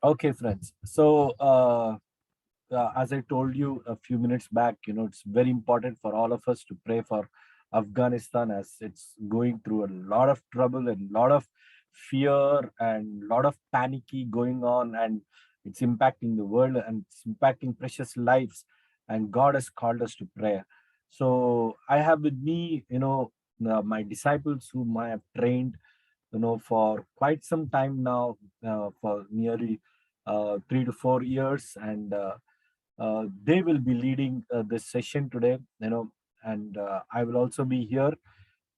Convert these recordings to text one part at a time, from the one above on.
Okay, friends. So, as I told you a few minutes back, it's very important for all of us to pray for Afghanistan as it's going through a lot of trouble and a lot of fear and a lot of panicky going on, and it's impacting the world and it's impacting precious lives. And God has called us to prayer. So, I have with me, my disciples whom I have trained for quite some time now, for nearly 3 to 4 years, and they will be leading this session today, and I will also be here.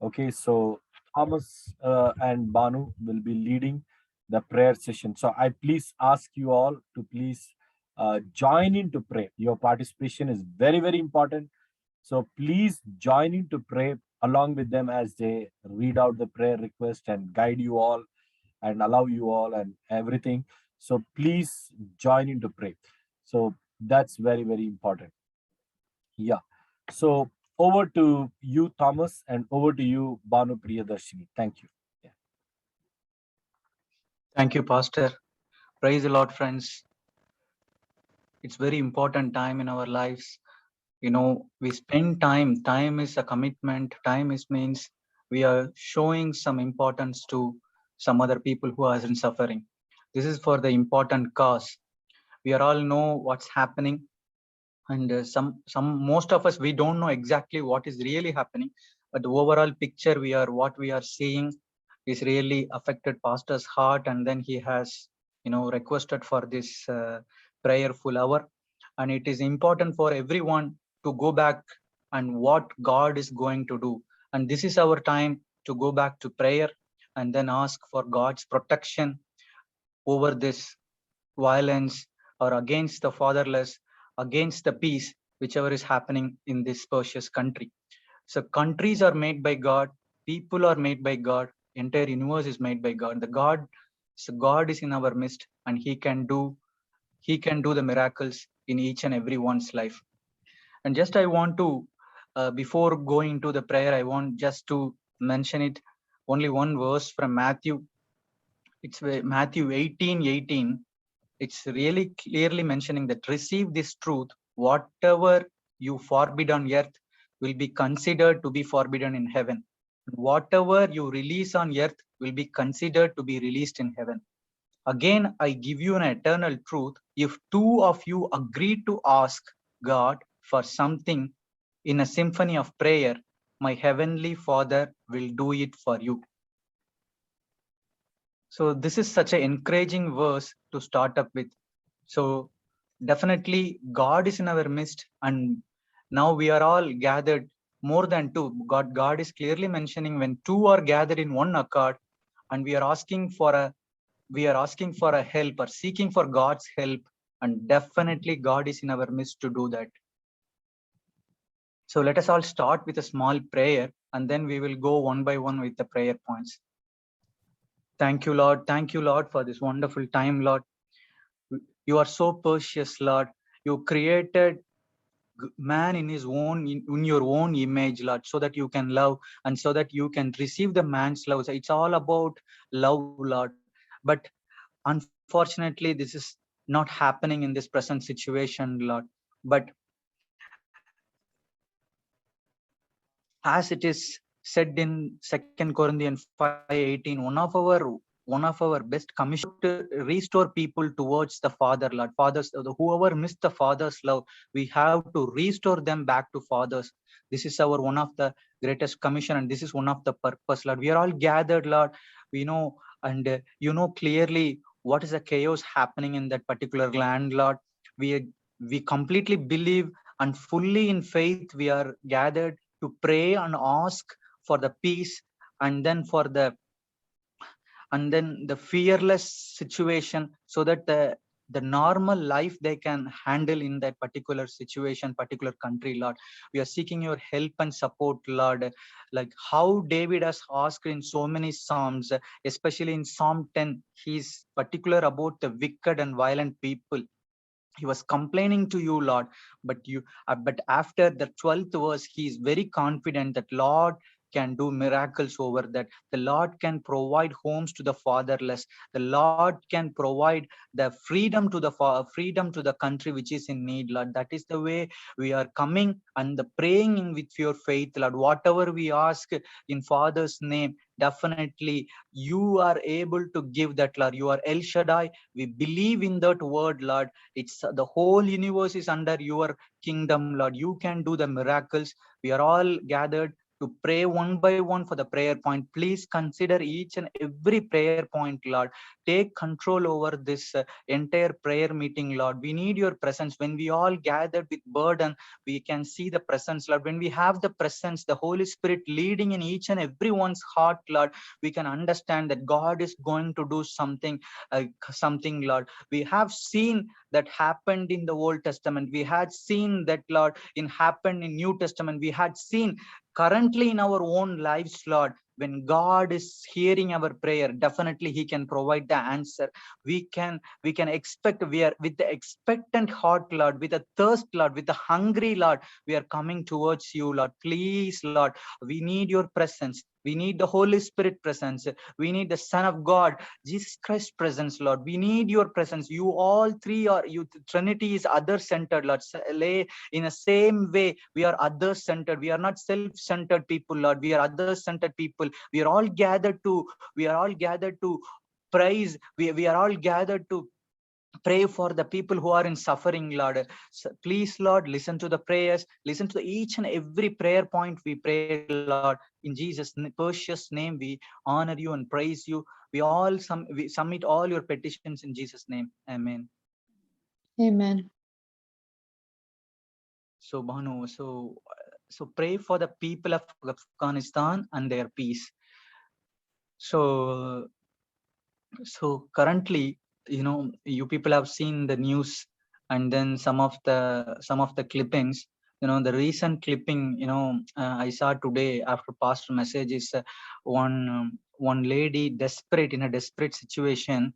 Okay, so Thomas and Banu will be leading the prayer session. So I please ask you all to please join in to pray. Your participation is very, very important. So please join in to pray along with them as they read out the prayer request and guide you all and allow you all and everything. So please join in to pray. So that's very, very important. Yeah. So over to you, Thomas, and over to you, Banu Priyadarshini. Thank you. Yeah. Thank you, Pastor. Praise the Lord, friends. It's very important time in our lives. We spend time. Time is a commitment. Time is means we are showing some importance to some other people who are in suffering. This is for the important cause. We are all know what's happening, and most of us we don't know exactly what is really happening, but the overall picture what we are seeing is really affected pastor's heart, and then he has requested for this prayerful hour. And it is important for everyone to go back and what God is going to do, and this is our time to go back to prayer and then ask for God's protection over this violence or against the fatherless, against the peace, whichever is happening in this precious country. So countries are made by God, people are made by God, entire universe is made by God. God is in our midst, and He can do the miracles in each and everyone's life. And just I want to, before going to the prayer, I want just to mention it. Only one verse from Matthew. It's Matthew 18:18. It's really clearly mentioning that receive this truth, whatever you forbid on earth will be considered to be forbidden in heaven. Whatever you release on earth will be considered to be released in heaven. Again, I give you an eternal truth. If two of you agree to ask God for something in a symphony of prayer, my heavenly Father will do it for you. So this is such an encouraging verse to start up with. So definitely God is in our midst, and now we are all gathered more than two. God is clearly mentioning when two are gathered in one accord, and we are asking for a help or seeking for God's help, and definitely God is in our midst to do that. So let us all start with a small prayer, and then we will go one by one with the prayer points. Thank you, Lord. Thank you, Lord, for this wonderful time, Lord. You are so precious, Lord. You created man in his own, in your own image, Lord, so that you can love and so that you can receive the man's love. So it's all about love, Lord. But unfortunately, this is not happening in this present situation, Lord. But as it is said in 2 Corinthians 5:18, one of our best commission to restore people towards the Father, Lord. Fathers, whoever missed the Father's love, we have to restore them back to Fathers. This is our one of the greatest commission, and this is one of the purpose, Lord. We are all gathered, Lord. We know, and you know clearly what is the chaos happening in that particular land, Lord. We completely believe and fully in faith we are gathered to pray and ask for the peace, and then the fearless situation, so that the normal life they can handle in that particular situation, particular country, Lord. We are seeking your help and support, Lord, like how David has asked in so many psalms, especially in Psalm 10. He's particular about the wicked and violent people. He was complaining to you, Lord, but after the 12th verse, he is very confident that, Lord, can do miracles over that. The Lord can provide homes to the fatherless. The Lord can provide the freedom to the freedom to the country which is in need, Lord. That is the way we are coming and the praying in with your faith, Lord. Whatever we ask in Father's name, definitely you are able to give that, Lord. You are El Shaddai. We believe in that word, Lord. It's the whole universe is under your kingdom, Lord. You can do the miracles. We are all gathered to pray one by one for the prayer point. Please consider each and every prayer point, Lord. Take control over this entire prayer meeting, Lord. We need your presence. When we all gathered with burden, we can see the presence, Lord. When we have the presence, the Holy Spirit leading in each and everyone's heart, Lord, we can understand that God is going to do something, Lord. We have seen that happened in the Old Testament. We had seen that, Lord, in happened in New Testament. We had seen currently in our own lives, Lord. When God is hearing our prayer, definitely He can provide the answer. We can expect. We are with the expectant heart, Lord, with a thirst, Lord, with a hungry, Lord. We are coming towards you, Lord. Please, Lord, we need your presence. We need the Holy Spirit presence. We need the Son of God, Jesus Christ presence, Lord. We need your presence. You all three are, you Trinity is other centered, Lord. Lay in the same way, we are other centered. We are not self-centered people, Lord. We are other centered people. We are all gathered to praise. We are all gathered to pray for the people who are in suffering, Lord. So please, Lord, listen to the prayers. Listen to each and every prayer point we pray, Lord. In Jesus' precious name, we honor you and praise you. We submit all your petitions in Jesus' name. Amen. Amen. So, Bhanu, so pray for the people of Afghanistan and their peace. So currently, you people have seen the news, and then some of the clippings. The recent clipping, I saw today after pastor message is one lady desperate, in a desperate situation.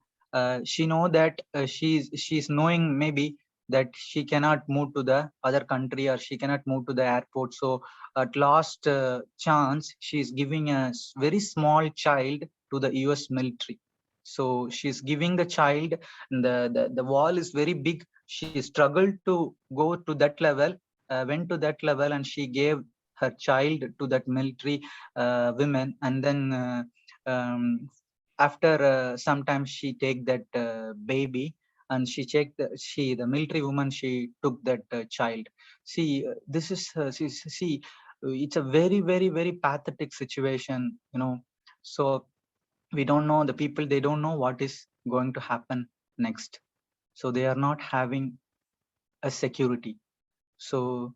She know that she's knowing maybe that she cannot move to the other country, or she cannot move to the airport. So at last chance, she's giving a very small child to the US military. So she's giving the child. The wall is very big. She struggled to go to that level, went to that level, and she gave her child to that military women. And then after sometimes she take that baby, and the military woman, she took that child. See, this is see, it's a very, very, very pathetic situation. So we don't know, the people, they don't know what is going to happen next. So they are not having a security. So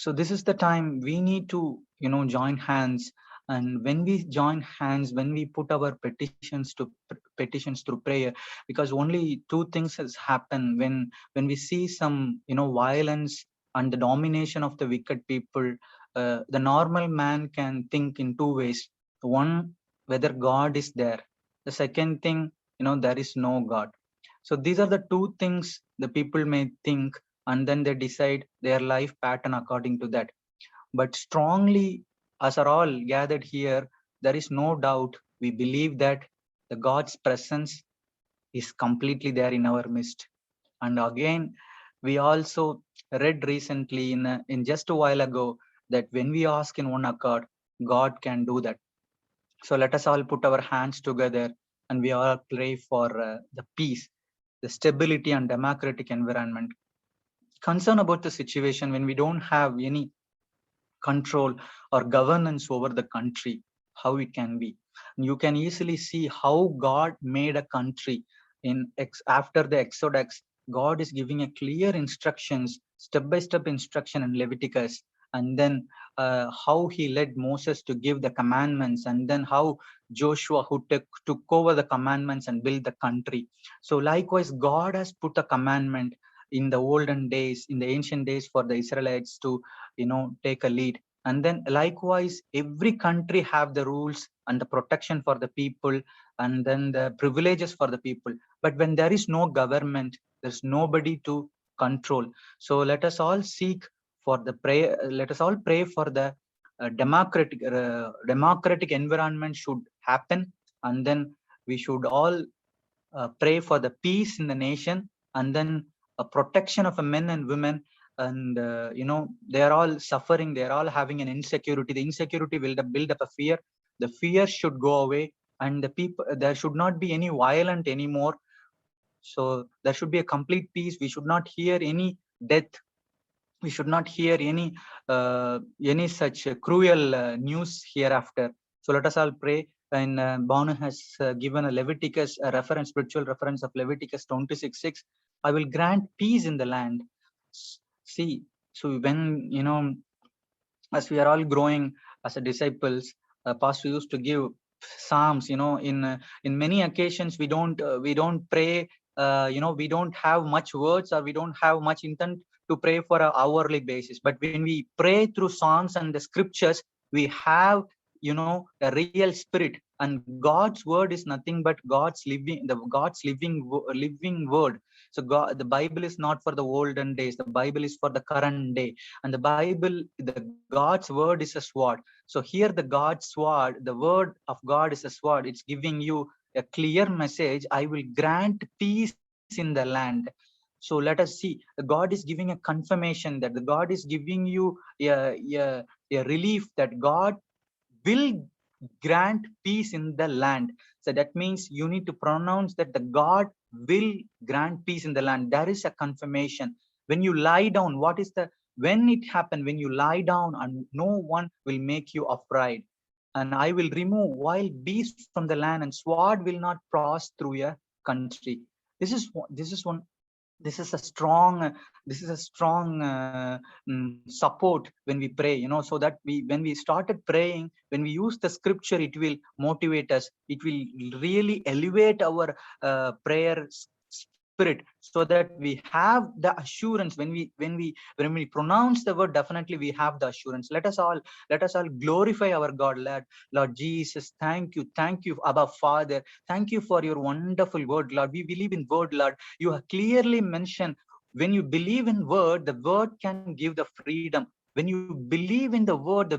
this is the time we need to join hands. And when we join hands, when we put our petitions through prayer, because only two things has happened when we see some violence and the domination of the wicked people. The normal man can think in two ways. One, whether God is there. The second thing, there is no God. So these are the two things the people may think, and then they decide their life pattern according to that. But strongly, as are all gathered here, there is no doubt, we believe that the God's presence is completely there in our midst. And again, we also read recently in just a while ago that when we ask in one accord, God can do that. So let us all put our hands together and we all pray for the peace, the stability and democratic environment. Concern about the situation when we don't have any control or governance over the country, how it can be. You can easily see how God made a country after the Exodus. God is giving a clear instructions, step-by-step instruction in Leviticus, and then how he led Moses to give the commandments, and then how Joshua who took over the commandments and built the country. So likewise, God has put a commandment in the olden days, in the ancient days, for the Israelites to take a lead. And then likewise, every country have the rules and the protection for the people, and then the privileges for the people. But when there is no government, there's nobody to control. So let us all seek for the prayer. Let us all pray for the democratic environment should happen, and then we should all pray for the peace in the nation, and then a protection of men and women. And they are all suffering, they are all having an insecurity. The insecurity will build up a fear. The fear should go away, and the people, there should not be any violence anymore. So there should be a complete peace. We should not hear any death. We should not hear any such cruel news hereafter. So let us all pray. And Banu has given a Leviticus, a reference, spiritual reference of Leviticus 26:6. I will grant peace in the land. See, so when, as we are all growing as a disciples, Pastor used to give Psalms. In many occasions we don't pray. We don't have much words, or we don't have much intent to pray for an hourly basis. But when we pray through songs and the scriptures, we have a real spirit, and God's word is nothing but God's living word. So the Bible is not for the olden days. The Bible is for the current day, and the God's word is a sword. So here the God's sword, the word of God is a sword. It's giving you a clear message. I will grant peace in the land. So let us see, God is giving a confirmation, that the God is giving you a relief that God will grant peace in the land. So that means you need to pronounce that the God will grant peace in the land. There is a confirmation. When you lie down, when it happened, when you lie down and no one will make you afraid, and I will remove wild beasts from the land, and sword will not pass through a country. This is a strong support when we pray, so that when we started praying, when we use the scripture, it will motivate us. It will really elevate our prayer spirit, so that we have the assurance. When we pronounce the word, definitely we have the assurance. Let us all glorify our God. Lord Jesus, thank you, Abba Father. Thank you for your wonderful word, Lord. We believe in word, Lord. You have clearly mentioned, when you believe in word, the word can give the freedom. When you believe in the word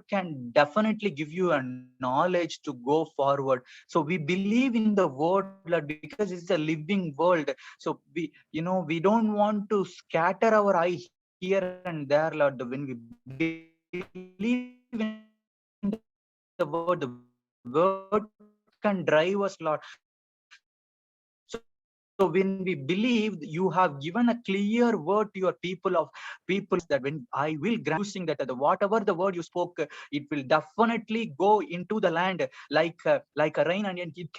can definitely give you a knowledge to go forward. So we believe in the word, Lord, because it's a living world. So we don't want to scatter our eye here and there, Lord. When we believe in the word can drive us, Lord. So when we believe, you have given a clear word to your people that when I will grant peace, that when I will grant using that, whatever the word you spoke, it will definitely go into the land like a rain, and it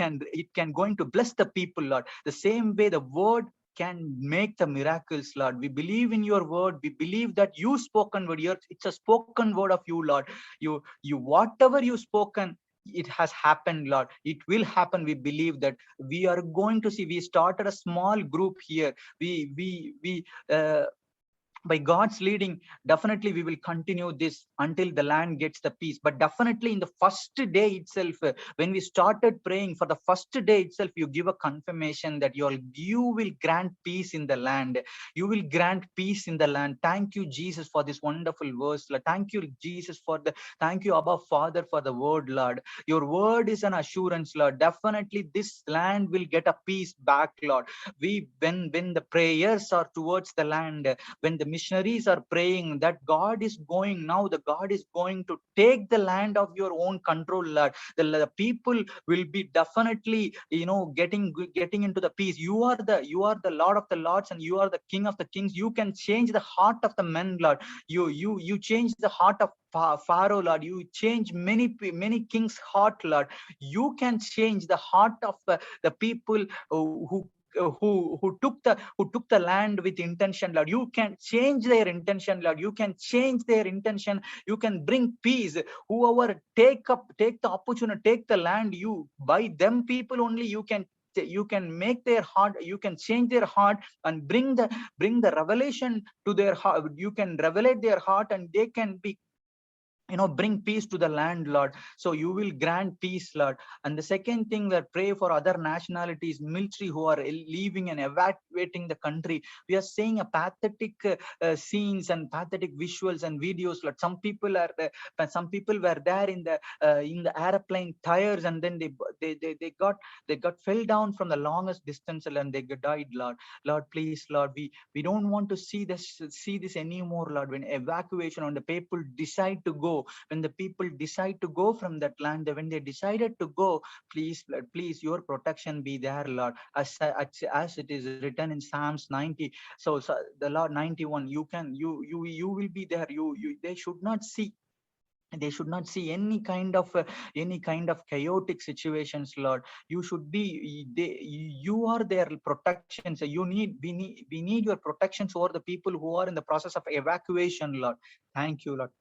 can going to bless the people, Lord. The same way the word can make the miracles, Lord. We believe in your word. We believe that you spoken word, it's a spoken word of you, Lord. You whatever you spoken, it has happened, Lord. It will happen. We believe that we are going to see. We started a small group here. We by God's leading, definitely we will continue this until the land gets the peace. But definitely in the first day itself, when we started praying, for the first day itself, you give a confirmation that you will grant peace in the land. You will grant peace in the land. Thank you, Jesus, for this wonderful verse, Lord. Thank you, Jesus, thank you, Abba Father, for the word, Lord. Your word is an assurance, Lord. Definitely this land will get a peace back, Lord. When the prayers are towards the land, when the missionaries are praying that God is going to take the land of your own control, Lord. The people will be definitely, getting into the peace. You are the Lord of the Lords, and you are the King of the Kings. You can change the heart of the men, Lord. You change the heart of Pharaoh, Lord. You change many kings' heart, Lord. You can change the heart of the people who took the land with intention, Lord. You can change their intention, Lord. You can change their intention. You can bring peace. Whoever take the opportunity, take the land, by them people only you can make their heart, you can change their heart and bring the revelation to their heart. You can revelate their heart, and they can be bring peace to the land, Lord. So you will grant peace, Lord. And the second thing, that pray for other nationalities, military who are leaving and evacuating the country. We are seeing a pathetic scenes and pathetic visuals and videos, Lord. Some people were there in the airplane tires, and then they got fell down from the longest distance, and they died, Lord. Lord, please, Lord, we don't want to see this anymore, Lord. When evacuation, when the people decide to go, when the people decide to go from that land, when they decided to go, please, Lord, please, your protection be there, Lord, as it is written in Psalms 90. So the Lord 91, you will be there. They should not see, any kind of chaotic situations, Lord. You should be, you are their protection. So we need your protections over the people who are in the process of evacuation, Lord. Thank you, Lord.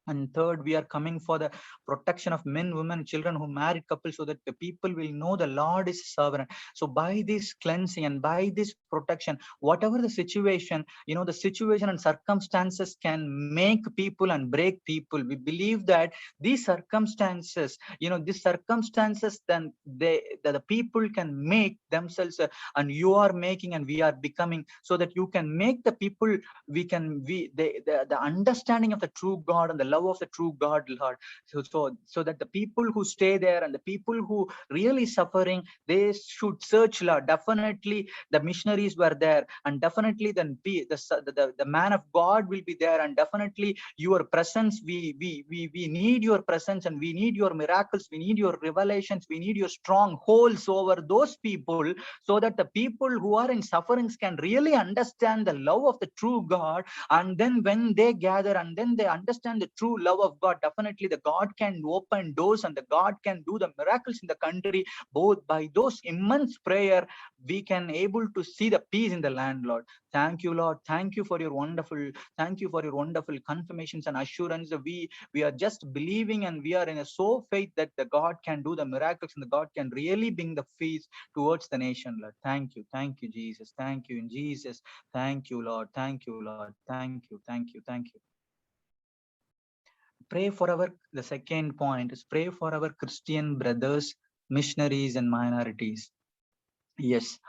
And third, we are coming for the protection of men, women, children who married couples, so that the people will know the Lord is sovereign. So by this cleansing and by this protection, whatever the situation, the situation and circumstances can make people and break people. We believe that these circumstances, then the people can make themselves, and you are making, and we are becoming, so that you can make the people, the understanding of the true God and the love of the true God, Lord. So that the people who stay there and the people who really suffering, they should search, Lord. Definitely the missionaries were there, and definitely then the man of God will be there, and definitely your presence, we need your presence, and we need your miracles, we need your revelations, we need your strongholds over those people, so that the people who are in sufferings can really understand the love of the true God. And then when they gather and then they understand the true love of God, definitely the God can open doors, and the God can do the miracles in the country. Both by those immense prayer, we can able to see the peace in the land, Lord. Thank you, Lord. Thank you for your wonderful confirmations and assurance. We are just believing, and we are in a so faith that the God can do the miracles, and the God can really bring the peace towards the nation, Lord. Thank you, Jesus. Thank you in Jesus. Thank you, Lord. Thank you, Lord. Thank you. The second point is pray for our Christian brothers, missionaries, and minorities. Yes.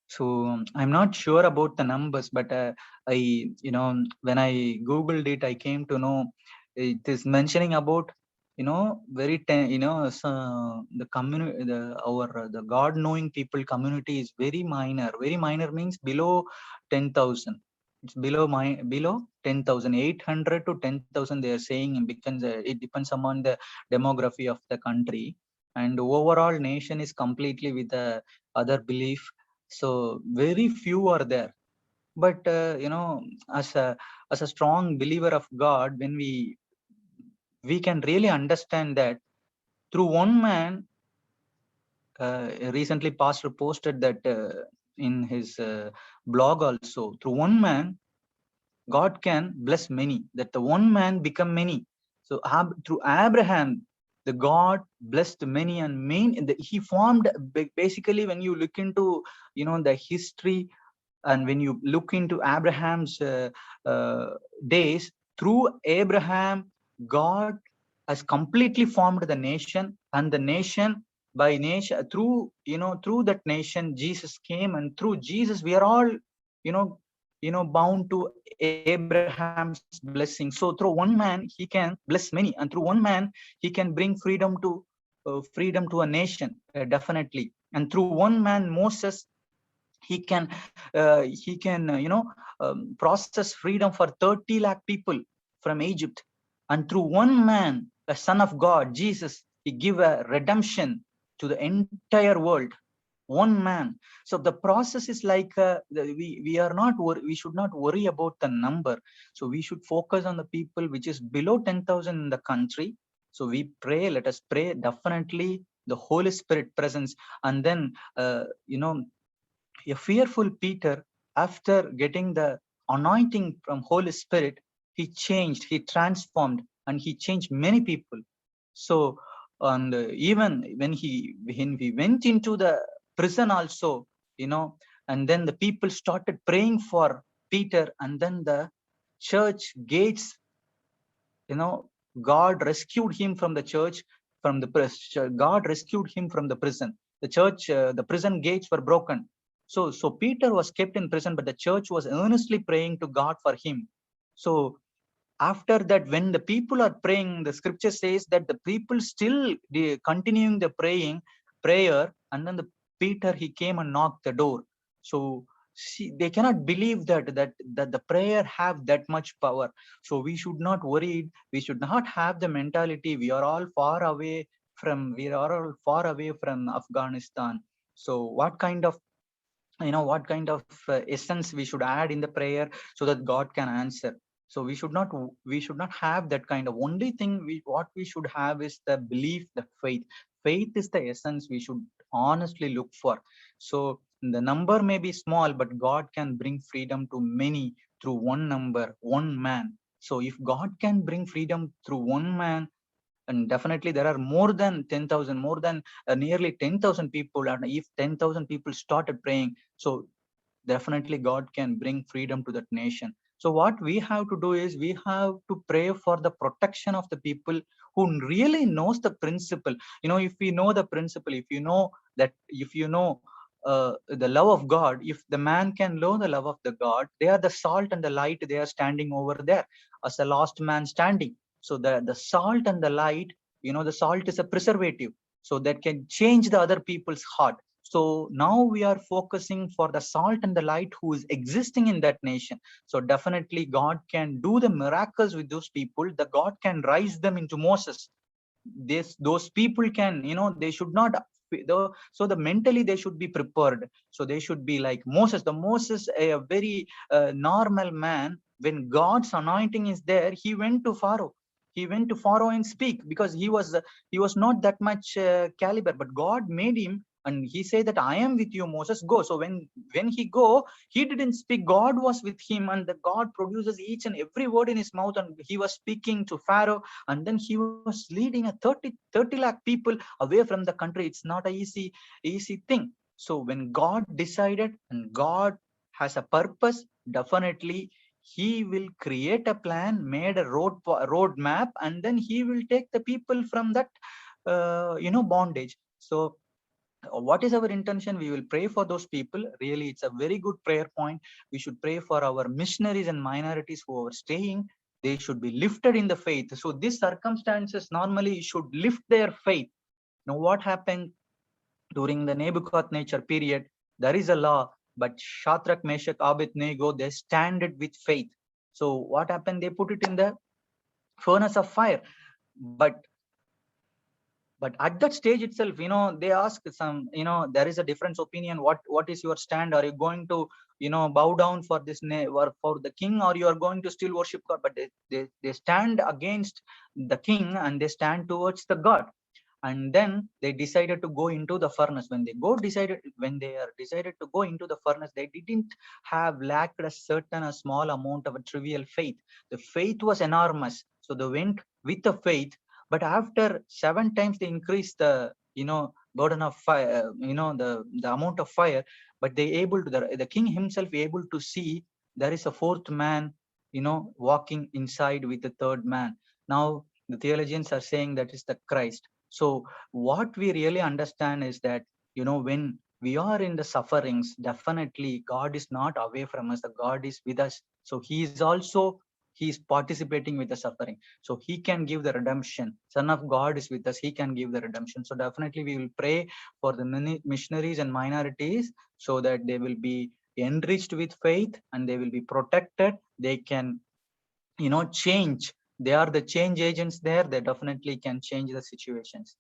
So I'm not sure about the numbers, but when I Googled it, I came to know it is mentioning about, the community, the God knowing people community is very minor. Very minor means below 10,000. It's below 10,000, 800 to 10,000. They are saying, because it depends upon the demography of the country, and overall nation is completely with the other belief. So very few are there. But as a strong believer of God, when we can really understand that through one man, recently pastor posted that in his blog also, through one man God can bless many, that the one man become many. So through Abraham, the God blessed many, and he formed, basically when you look into the history, and when you look into Abraham's days, through Abraham, God has completely formed the nation, and the nation by nation, through that nation, Jesus came, and through Jesus we are all bound to Abraham's blessing. So through one man he can bless many, and through one man he can bring freedom to a nation, definitely. And through one man, Moses, he can process freedom for 30 lakh people from Egypt. And through one man, the Son of God, Jesus, he give a redemption to the entire world. One man. So the process is like we should not worry about the number. So we should focus on the people which is below 10,000 in the country. So we pray, let us pray, definitely the Holy Spirit presence. And then a fearful Peter, after getting the anointing from Holy Spirit, he changed, he transformed, and he changed many people. So, and even when we went into the prison also, and then the people started praying for Peter, and then the church gates, God rescued him from the church, from the God rescued him from the prison. The church, the prison gates were broken. So Peter was kept in prison, but the church was earnestly praying to God for him. So after that, when the people are praying, the scripture says that the people still continuing the prayer, and then the Peter, he came and knocked the door. So see, they cannot believe that the prayer have that much power. So we should not worry. We should not have the mentality we are all far away from Afghanistan. So what kind of essence we should add in the prayer so that God can answer? So we should not have that kind of. Only thing what we should have is the belief, the faith is the essence we should honestly look for. So the number may be small, but God can bring freedom to many through one number, one man. So if God can bring freedom through one man, and definitely there are more than 10,000, more than nearly 10,000 people, and if 10,000 people started praying, so definitely God can bring freedom to that nation. So what we have to do is we have to pray for the protection of the people who really knows the principle. If we know the principle, if you know the love of God, if the man can know the love of the God, they are the salt and the light, they are standing over there as a lost man standing. So the salt and the light, the salt is a preservative, so that can change the other people's heart. So now we are focusing for the salt and the light who is existing in that nation. So definitely God can do the miracles with those people. The God can rise them into Moses. Those people can, they should not, so the mentally they should be prepared. So they should be like Moses. The Moses, a very normal man, when God's anointing is there, he went to Pharaoh. He went to Pharaoh and speak, because he was not that much caliber, but God made him, and he said that I am with you, Moses, go. So when he go, he didn't speak. God was with him, and the God produces each and every word in his mouth, and he was speaking to Pharaoh, and then he was leading a 30 lakh people away from the country. It's not a easy thing. So when God decided and God has a purpose, definitely he will create a plan, made a road map, and then he will take the people from that bondage. So what is our intention? We will pray for those people. Really, it's a very good prayer point. We should pray for our missionaries and minorities who are staying. They should be lifted in the faith. So these circumstances normally should lift their faith. Now what happened during the Nebuchadnezzar period? There is a law, but Shadrach, Meshach, Abednego, they stand it with faith. So what happened? They put it in the furnace of fire. But at that stage itself, they ask some, there is a different opinion. What is your stand? Are you going to, bow down for this or for the king, or you are going to still worship God? But they stand against the king, and they stand towards the God. And then they decided to go into the furnace. When they are decided to go into the furnace, they didn't have lacked a small amount of a trivial faith. The faith was enormous. So they went with the faith. But after 7 times they increased the burden of fire, the amount of fire. But they able to, the king himself able to see there is a fourth man walking inside with the third man. Now the theologians are saying that is the Christ. So what we really understand is that when we are in the sufferings, definitely God is not away from us. The God is with us. So he is participating with the suffering. So he can give the redemption. Son of God is with us. He can give the redemption. So definitely we will pray for the missionaries and minorities, so that they will be enriched with faith and they will be protected. They can, change. They are the change agents there. They definitely can change the situations.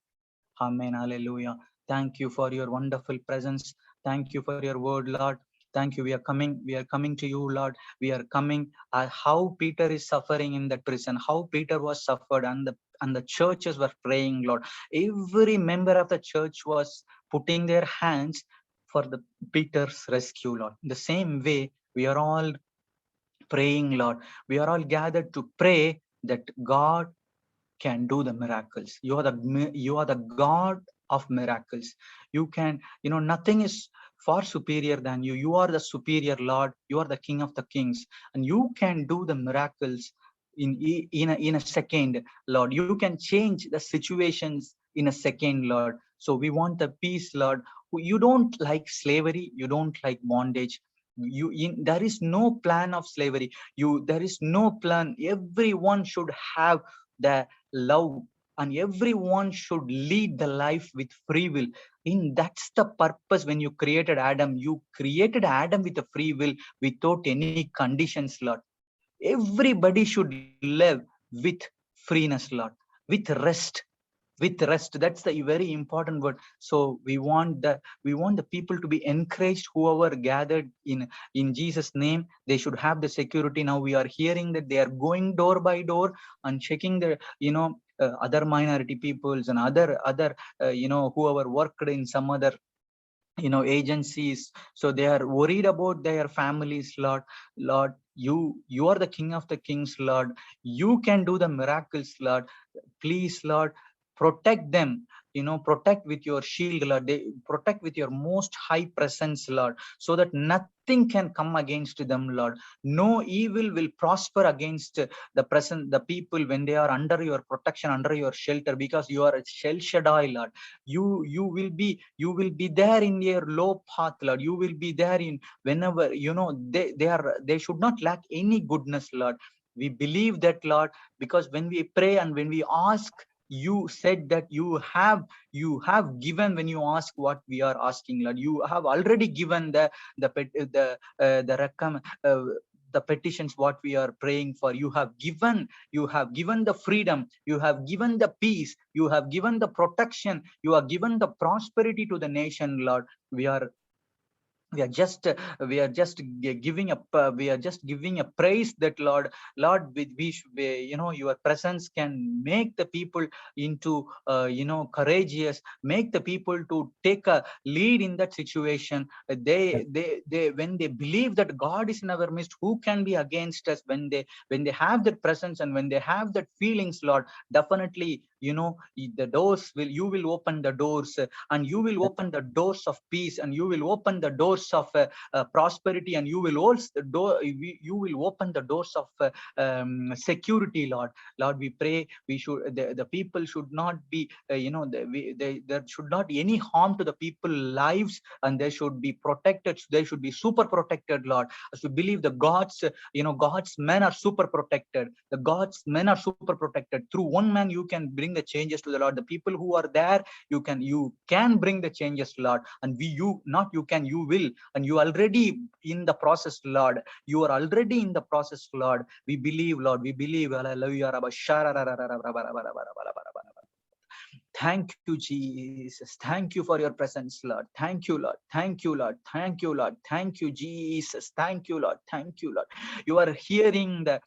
Amen. Hallelujah. Thank you for your wonderful presence. Thank you for your word, Lord. Thank you. We are coming to you, Lord. We are coming how Peter is suffering in that prison, how Peter was suffered, and the churches were praying, Lord. Every member of the church was putting their hands for the Peter's rescue, Lord. In the same way, we are all praying, Lord. We are all gathered to pray that God can do the miracles. You are the God of miracles. You can, nothing is far superior than you. You are the superior Lord. You are the King of the kings, and you can do the miracles in a second, Lord. You can change the situations in a second, Lord. So we want the peace, Lord. You don't like slavery, you don't like bondage. There is no plan of slavery. There is no plan. Everyone should have the love, and everyone should lead the life with free will. That's the purpose. When you created Adam, you created Adam with a free will, without any conditions, Lord. Everybody should live with freeness, Lord, with rest. With rest, that's the very important word. So we want the people to be encouraged, whoever gathered in Jesus name. They should have the security. Now we are hearing that they are going door by door and checking the other minority peoples and other whoever worked in some other agencies. So they are worried about their families, Lord. Lord, you are the King of the kings, Lord. You can do the miracles, Lord. Please, Lord, protect them. Protect with your shield, Lord. They protect with your most high presence, Lord, so that nothing can come against them, Lord. No evil will prosper against the people when they are under your protection, under your shelter, because you are a El Shaddai, Lord. You will be there in your low path, Lord. You will be there in whenever they should not lack any goodness, Lord. We believe that, Lord, because when we pray and when we ask, you said that you have given. When you ask what we are asking, Lord, you have already given the petitions what we are praying for. You have given the freedom, you have given the peace, you have given the protection, you have given the prosperity to the nation, Lord. We are just giving a praise that, Lord, we should be, your presence can make the people into courageous, make the people to take a lead in that situation. They when they believe that God is in our midst, who can be against us? When they have that presence and when they have that feelings, Lord, definitely, the doors will you will open the doors, and you will open the doors of peace, and you will open the doors of prosperity, and you will you will open the doors of security, Lord. We pray the people should not be there should not be any harm to the people lives, and they should be protected. They should be super protected, Lord. As we believe the God's men are super protected. The God's men are super protected. Through one man you can bring the changes to the Lord. The people who are there, you can bring the changes, Lord. And you will, and you already in the process, Lord. You are already in the process, Lord. We believe, Lord. We believe. Hallelujah. Thank you, Jesus. Thank you for your presence, Lord. Thank you, Lord. Thank you, Lord. Thank you, Lord. Thank you, Jesus. Thank you, Lord. Thank you, Lord. You are hearing the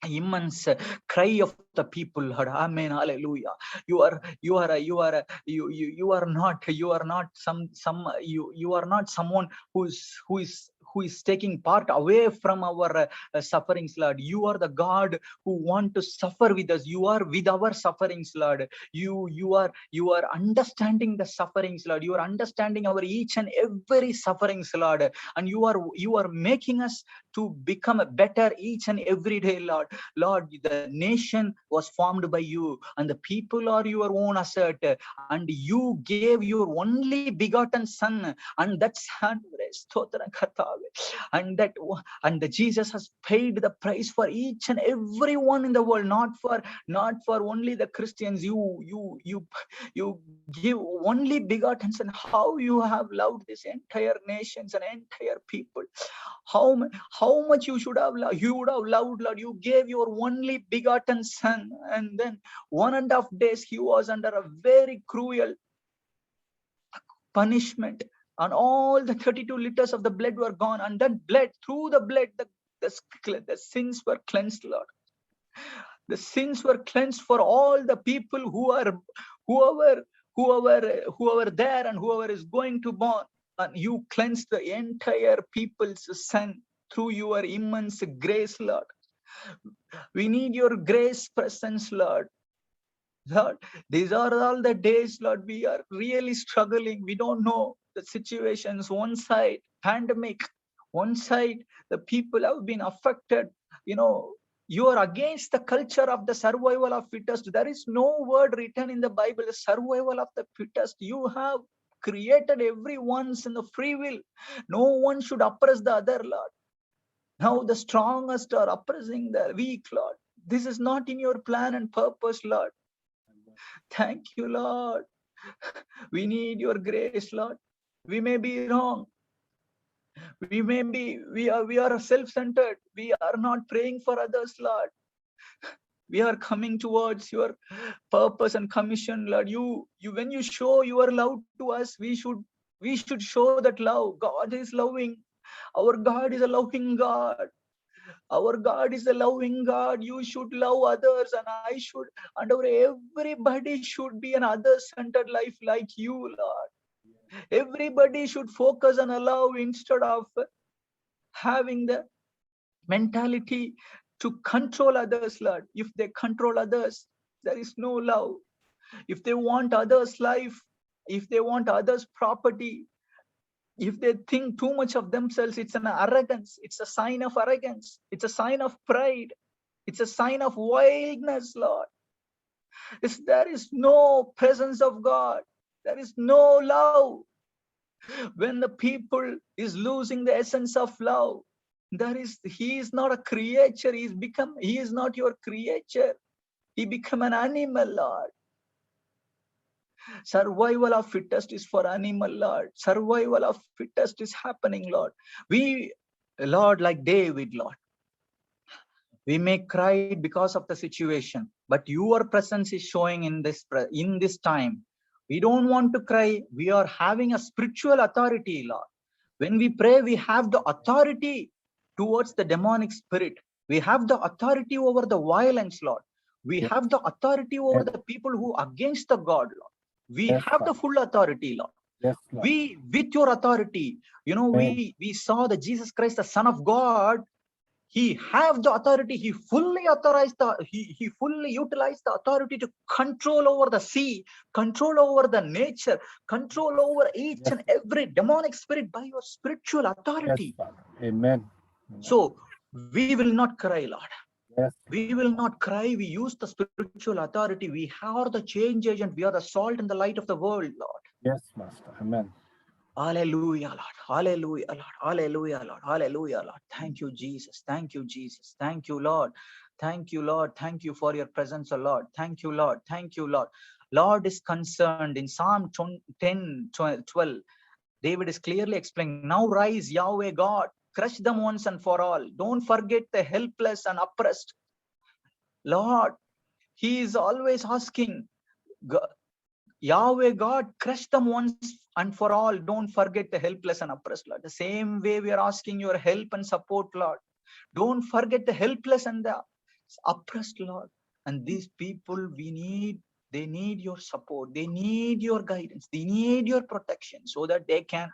immense cry of the people, Lord. Amen. Hallelujah. You are not someone who is taking part away from our sufferings, Lord. You are the God who want to suffer with us. You are with our sufferings, Lord. You are understanding the sufferings, Lord. You are understanding our each and every sufferings, Lord. And you are making us to become better each and every day, Lord. Lord, the nation was formed by you, and the people are your own asset, and you gave your only begotten Son, and that Son, and that and the Jesus has paid the price for each and everyone in the world, not for only the Christians. You give only begotten Son. How you have loved this entire nations and entire people. How much you would have loved, Lord. You gave your only begotten Son, and then 1.5 days he was under a very cruel punishment, and all the 32 liters of the blood were gone, and that blood, through the blood, the sins were cleansed, Lord. The sins were cleansed for all the people whoever there and whoever is going to born. And you cleansed the entire people's sin through your immense grace, Lord. We need your grace presence, Lord. Lord, these are all the days, Lord, we are really struggling. We don't know the situations. One side, pandemic. One side, the people have been affected, You are against the culture of the survival of fittest. There is no word written in the Bible, the survival of the fittest. You have created everyone's in the free will. No one should oppress the other, Lord. Now the strongest are oppressing the weak, Lord. This is not in your plan and purpose, Lord. Thank you, Lord. We need your grace, Lord. We may be wrong. We are self-centered. We are not praying for others, Lord. We are coming towards your purpose and commission, Lord. You when you show your love to us, we should show that love. God is loving. Our God is a loving God. Our God is a loving God. You should love others, and I should, and everybody should be an other-centered life like you, Lord. Everybody should focus on love instead of having the mentality to control others, Lord. If they control others, there is no love. If they want others' life, if they want others' property, if they think too much of themselves, it's an arrogance. It's a sign of arrogance. It's a sign of pride. It's a sign of wildness, Lord. There is no presence of God. There is no love. When the people is losing the essence of love, he is not a creature. He is not your creature. He become an animal, Lord. Survival of fittest is for animal, Lord. Survival of fittest is happening, Lord. Lord, like David, Lord, we may cry because of the situation, but your presence is showing in this time. We don't want to cry. We are having a spiritual authority, Lord. When we pray, we have the authority towards the demonic spirit. We have the authority over the violence, Lord. We have the authority over the people who are against the God, Lord. We have the full authority, Lord. Yes, Lord. We, with your authority, we saw that Jesus Christ, the Son of God, he have the authority. He fully authorized he fully utilized the authority to control over the sea, control over the nature, control over each and every demonic spirit by your spiritual authority. Yes, Father. Amen. So we will not cry, Lord. Yes. We will not cry. We use the spiritual authority. We are the change agent. We are the salt and the light of the world, Lord. Yes, Master. Amen. Hallelujah, Lord. Hallelujah, Lord. Hallelujah, Lord. Hallelujah, Lord. Thank you, Jesus. Thank you, Jesus. Thank you, Lord. Thank you, Lord. Thank you for your presence, O Lord. Thank you, Lord. Thank you, Lord. Lord is concerned in Psalm 10:12. David is clearly explaining, now rise, Yahweh God, crush them once and for all. Don't forget the helpless and oppressed. Lord, he is always asking, Yahweh God, crush them once and for all. Don't forget the helpless and oppressed, Lord. The same way we are asking your help and support, Lord. Don't forget the helpless and the oppressed, Lord. And these people, they need your support. They need your guidance. They need your protection so that they can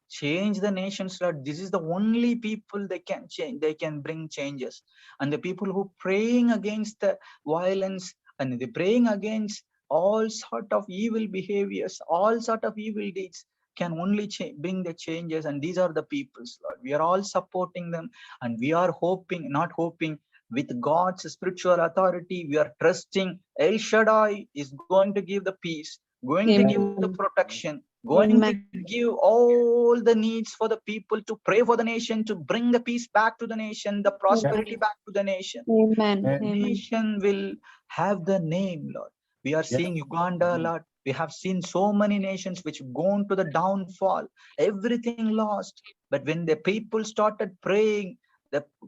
change the nations, Lord. This is the only people they can change. They can bring changes. And the people who praying against the violence and they praying against all sort of evil behaviors, all sort of evil deeds can only bring the changes. And these are the peoples, Lord. We are all supporting them, and we are hoping, not hoping, with God's spiritual authority, we are trusting El Shaddai is going to give the peace, going to give the protection, going to give all the needs for the people, to pray for the nation, to bring the peace back to the nation, the prosperity back to the nation. The nation will have the name, Lord. We are seeing Uganda, Lord. We have seen so many nations which gone to the downfall, everything lost. But when the people started praying,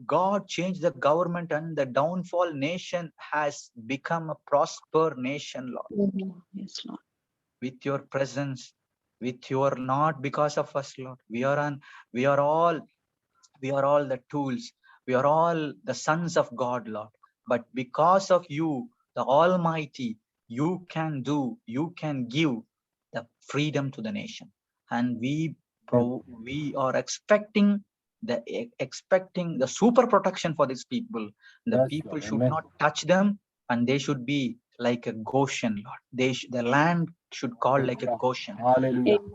God changed the government, and the downfall nation has become a prosper nation, Lord. Yes, Lord. With your presence, with your, not because of us, Lord. We are all the tools. We are all the sons of God, Lord. But because of you, the Almighty, you can give the freedom to the nation. And we are expecting the super protection for these people. The people should not touch them, and they should be like a Goshen, Lord. The land should call like a Goshen. Hallelujah.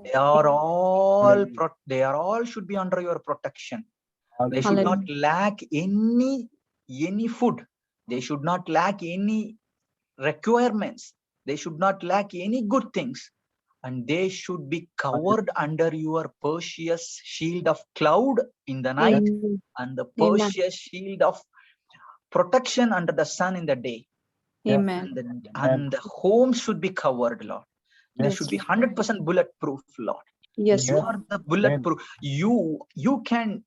They are all should be under your protection. They should not lack any any food. They should not lack any requirements. They should not lack any good things. And they should be covered under your precious shield of cloud in the night, Amen. and the Amen. precious shield of protection under the sun in the day. Amen. And the home should be covered, Lord. There Yes, should be Lord. 100% bulletproof, Lord. Yes, You Lord. are the bulletproof. You can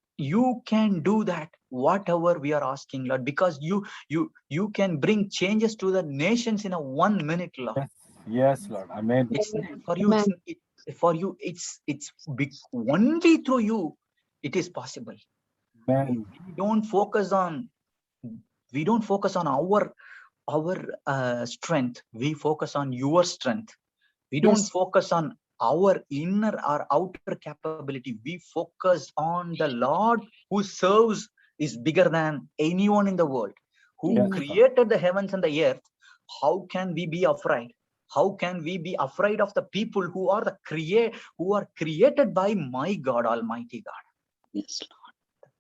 do that, whatever we are asking, Lord, because you can bring changes to the nations in a 1 minute, Lord. Yes, Lord. Amen. It's Amen. for you. Amen. For you. It's big. Only through you, it is possible. Amen. We don't focus on. We don't focus on our strength. We focus on your strength. We don't Yes. focus on our inner or outer capability. We focus on the Lord who serves is bigger than anyone in the world, who Amen. created the heavens and the earth. How can we be afraid? How can we be afraid of the people who are created by my God, Almighty God? Yes, Lord.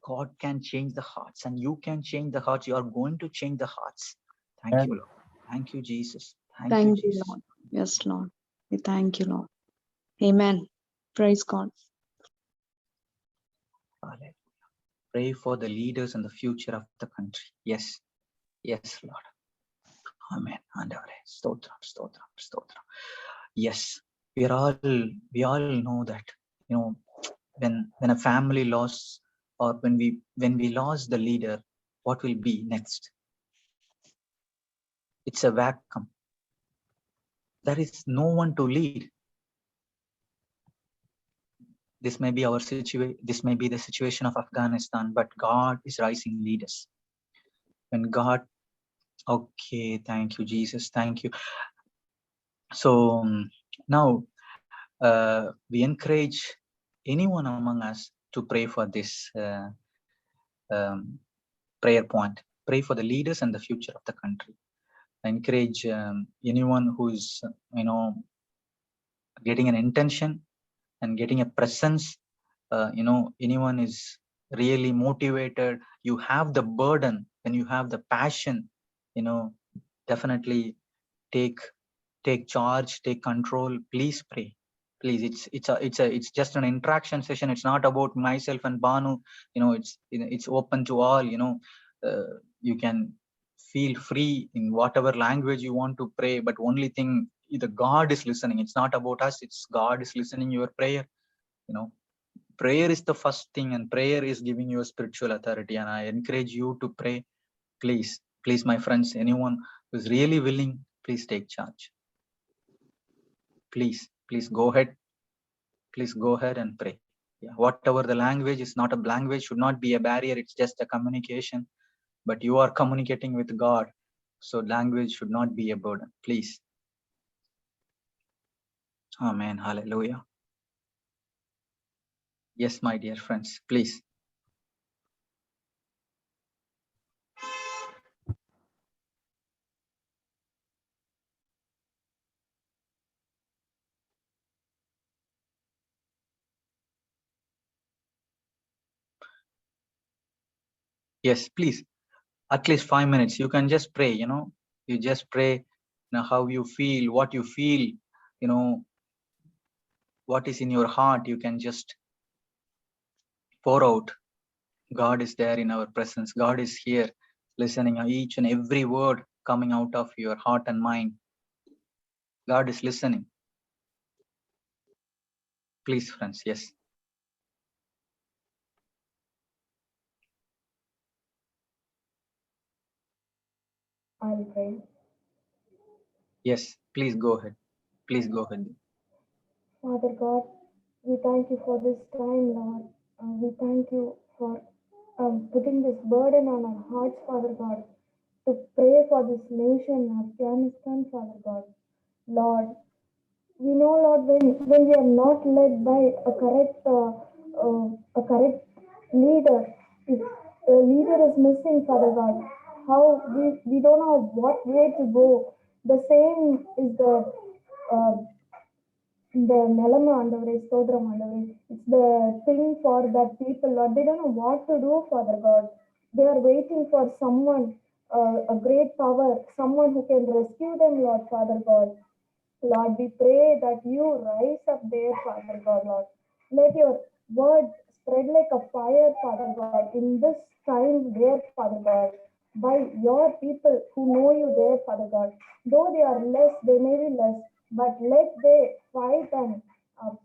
God can change the hearts, and you can change the hearts. You are going to change the hearts. Thank Amen. you, Lord. Thank you, Jesus. Thank Thank you, you, Jesus. Lord. Yes, Lord. We thank you, Lord. Amen. Praise God. Hallelujah. Pray for the leaders and the future of the country. Yes. Yes, Lord. Amen. Stotram, stotram, stotram. Yes. We all know that, when a family lost, or when we lost the leader, what will be next? It's a vacuum. There is no one to lead. This may be our situation. This may be the situation of Afghanistan, but God is rising leaders. When God, okay, thank you, Jesus, thank you. So now we encourage anyone among us to pray for this prayer point. Pray for the leaders and the future of the country. I encourage anyone who is, getting an intention and getting a presence. Anyone is really motivated. You have the burden, and you have the passion. Definitely take charge, take control. Please pray. Please, it's just an interaction session. It's not about myself and Banu. It's open to all. You can feel free in whatever language you want to pray, but only thing, either God is listening. It's not about us. It's God is listening your prayer. Prayer is the first thing, and prayer is giving you a spiritual authority. And I encourage you to pray. Please, my friends, anyone who's really willing, please take charge. Please go ahead. Please go ahead and pray. Yeah, whatever the language is, not a language should not be a barrier. It's just a communication. But you are communicating with God, so language should not be a burden. Please. Amen. Hallelujah. Yes, my dear friends, please. Yes, please. At least 5 minutes. You can just pray, you just pray, how you feel, what you feel, what is in your heart. You can just pour out. God is there in our presence. God is here listening each and every word coming out of your heart and mind. God is listening. Please, friends. Yes. I'll pray. Yes, please go ahead. Please go ahead. Father God, we thank you for this time, Lord. We thank you for putting this burden on our hearts, Father God, to pray for this nation, Afghanistan, Father God. Lord, we know, Lord, when we are not led by a correct leader, if a leader is missing, Father God, how we don't know what way to go. The same is the Nalama Andavare, Stodram Andavare. It's the thing for that people, Lord. They don't know what to do, Father God. They are waiting for someone, a great power, someone who can rescue them, Lord Father God. Lord, we pray that you rise up there, Father God, Lord. Let your word spread like a fire, Father God, in this time there, Father God, by your people who know you there, Father God. Though they are less, they may be less, but let they fight and uh,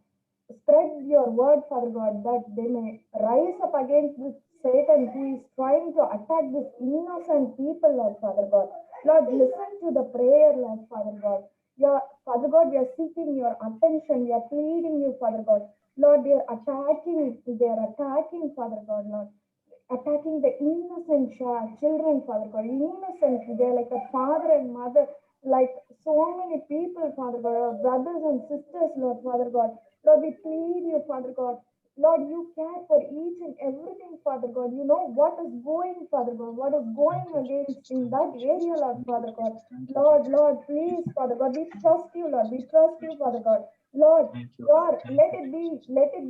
spread your word, Father God, that they may rise up against this Satan who is trying to attack this innocent people, Lord Father God. Lord, listen to the prayer, Lord Father God. Your Father God, we are seeking your attention. We are pleading you, Father God. Lord, they are attacking, Father God, Lord. Attacking the innocent children, Father God. Innocent, they're like a father and mother, like so many people, Father God, our brothers and sisters, Lord Father God. Lord, we plead you, Father God. Lord, you care for each and everything, Father God. You know what is going, Father God, what is going against in that area, Lord Father God. Lord, please, Father God, we trust you, Lord. We trust you, Father God. Lord, let it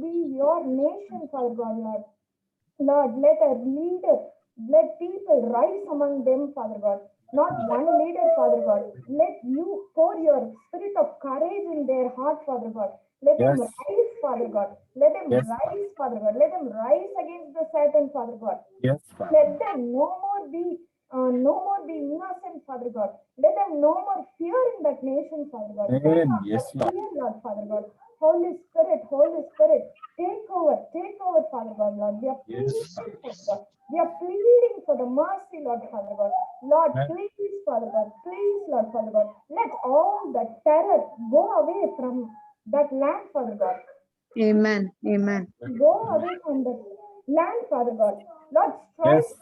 be your nation, Father God, Lord. Lord, let a leader, let people rise among them, Father God. Not one leader, Father God. Let you pour your spirit of courage in their heart, Father God. Let them Yes. rise, Father God. Let them Yes, rise, Father God. Let them rise against the Satan, Father God. Yes, Father. Let them no more be innocent, Father God. Let them no more fear in that nation, Father God. Amen. Yes, Lord. Fear, Lord, Father God. Holy Spirit, take over, Father God, Lord. We are pleading, Yes, Father. Father God. We are pleading for the mercy, Lord, Father God. Lord, Amen. please, Father God, please, Lord, Father God. Let all the terror go away from that land, Father God. Amen. Amen. Go away from the land, Father God. Lord, Yes.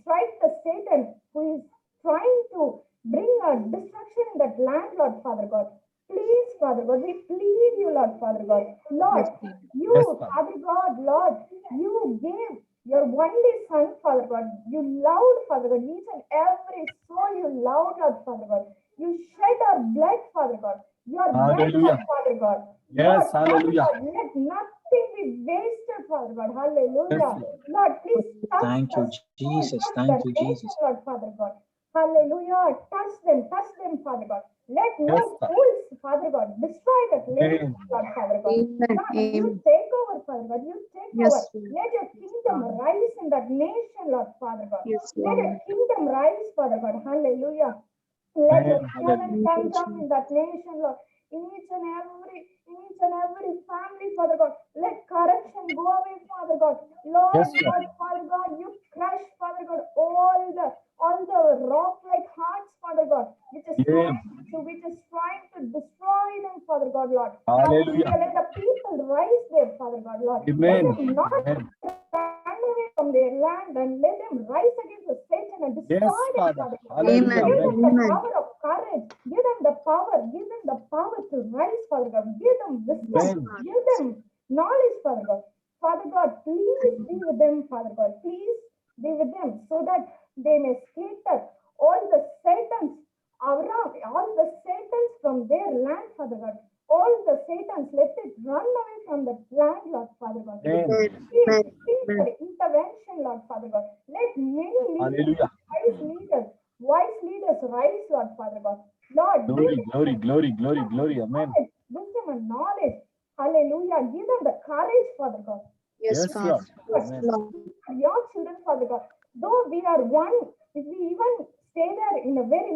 strike the Satan who is trying to bring a destruction in that land, Lord Father God. Please, Father God, we plead you, Lord Father God. Lord, Yes, Lord. you, Yes, Father. Father God, Lord, you gave your only Son, Father God. You loved, Father God, each and every soul you loved, Lord Father God. You shed our blood, Father God. Your blood, Hallelujah. Father God. Yes, Lord, hallelujah. Father God, let nothing be wasted, Father God. Hallelujah. Yes, Lord. Lord, please touch Thank you, the Jesus. touch Thank the you, nation, Jesus. Lord, Father God. Hallelujah. Touch them, Father God. Let no Yes, Father. fools, Father God, destroy that nation, Amen. Lord, Father God. Amen. Lord, Amen. you take over, Father God. You take over. Yes, Lord. Let your kingdom rise in that nation, Lord, Father God. Yes, Let your Lord. kingdom rise, Father God. Hallelujah. Let your Amen. heaven Hallelujah. come down in that nation, Lord. In each and every family, Father God. Let corruption go away, Father God. Yes, Lord, Lord. Father God, you crush, Father God, all the rock-like hearts, Father God, which is Amen. trying to destroy them, Father God, Lord. Hallelujah. Let the people rise there, Father God, Lord. Let Amen. them not Amen. run away from their land and let them rise against the Satan and destroy Yes, them, Father. Father God. Hallelujah. Amen. Give Amen. them the Amen. power of courage. Give them the power to rise, Father God. Give them wisdom. Yes, Amen. Lord. Give them knowledge, Father God. Father God, please be with them, Father God. Please be with them so that they may scatter all the Satans around, all the Satans from their land, Father God. All the Satans, let it run away from the land, Lord, Father God. Amen. Amen. Please Amen. for intervention, Lord, Father God. Let many leaders, Hallelujah. wise leaders rise, Lord, Father God. Lord, give Glory, them glory, glory, glory, glory. Amen. wisdom and knowledge. Hallelujah. Give them the courage, Father God. Yes, Yes, Father. Lord. Yes, Amen. Lord. Your children, Father God. Though we are one, if we even stay there in a very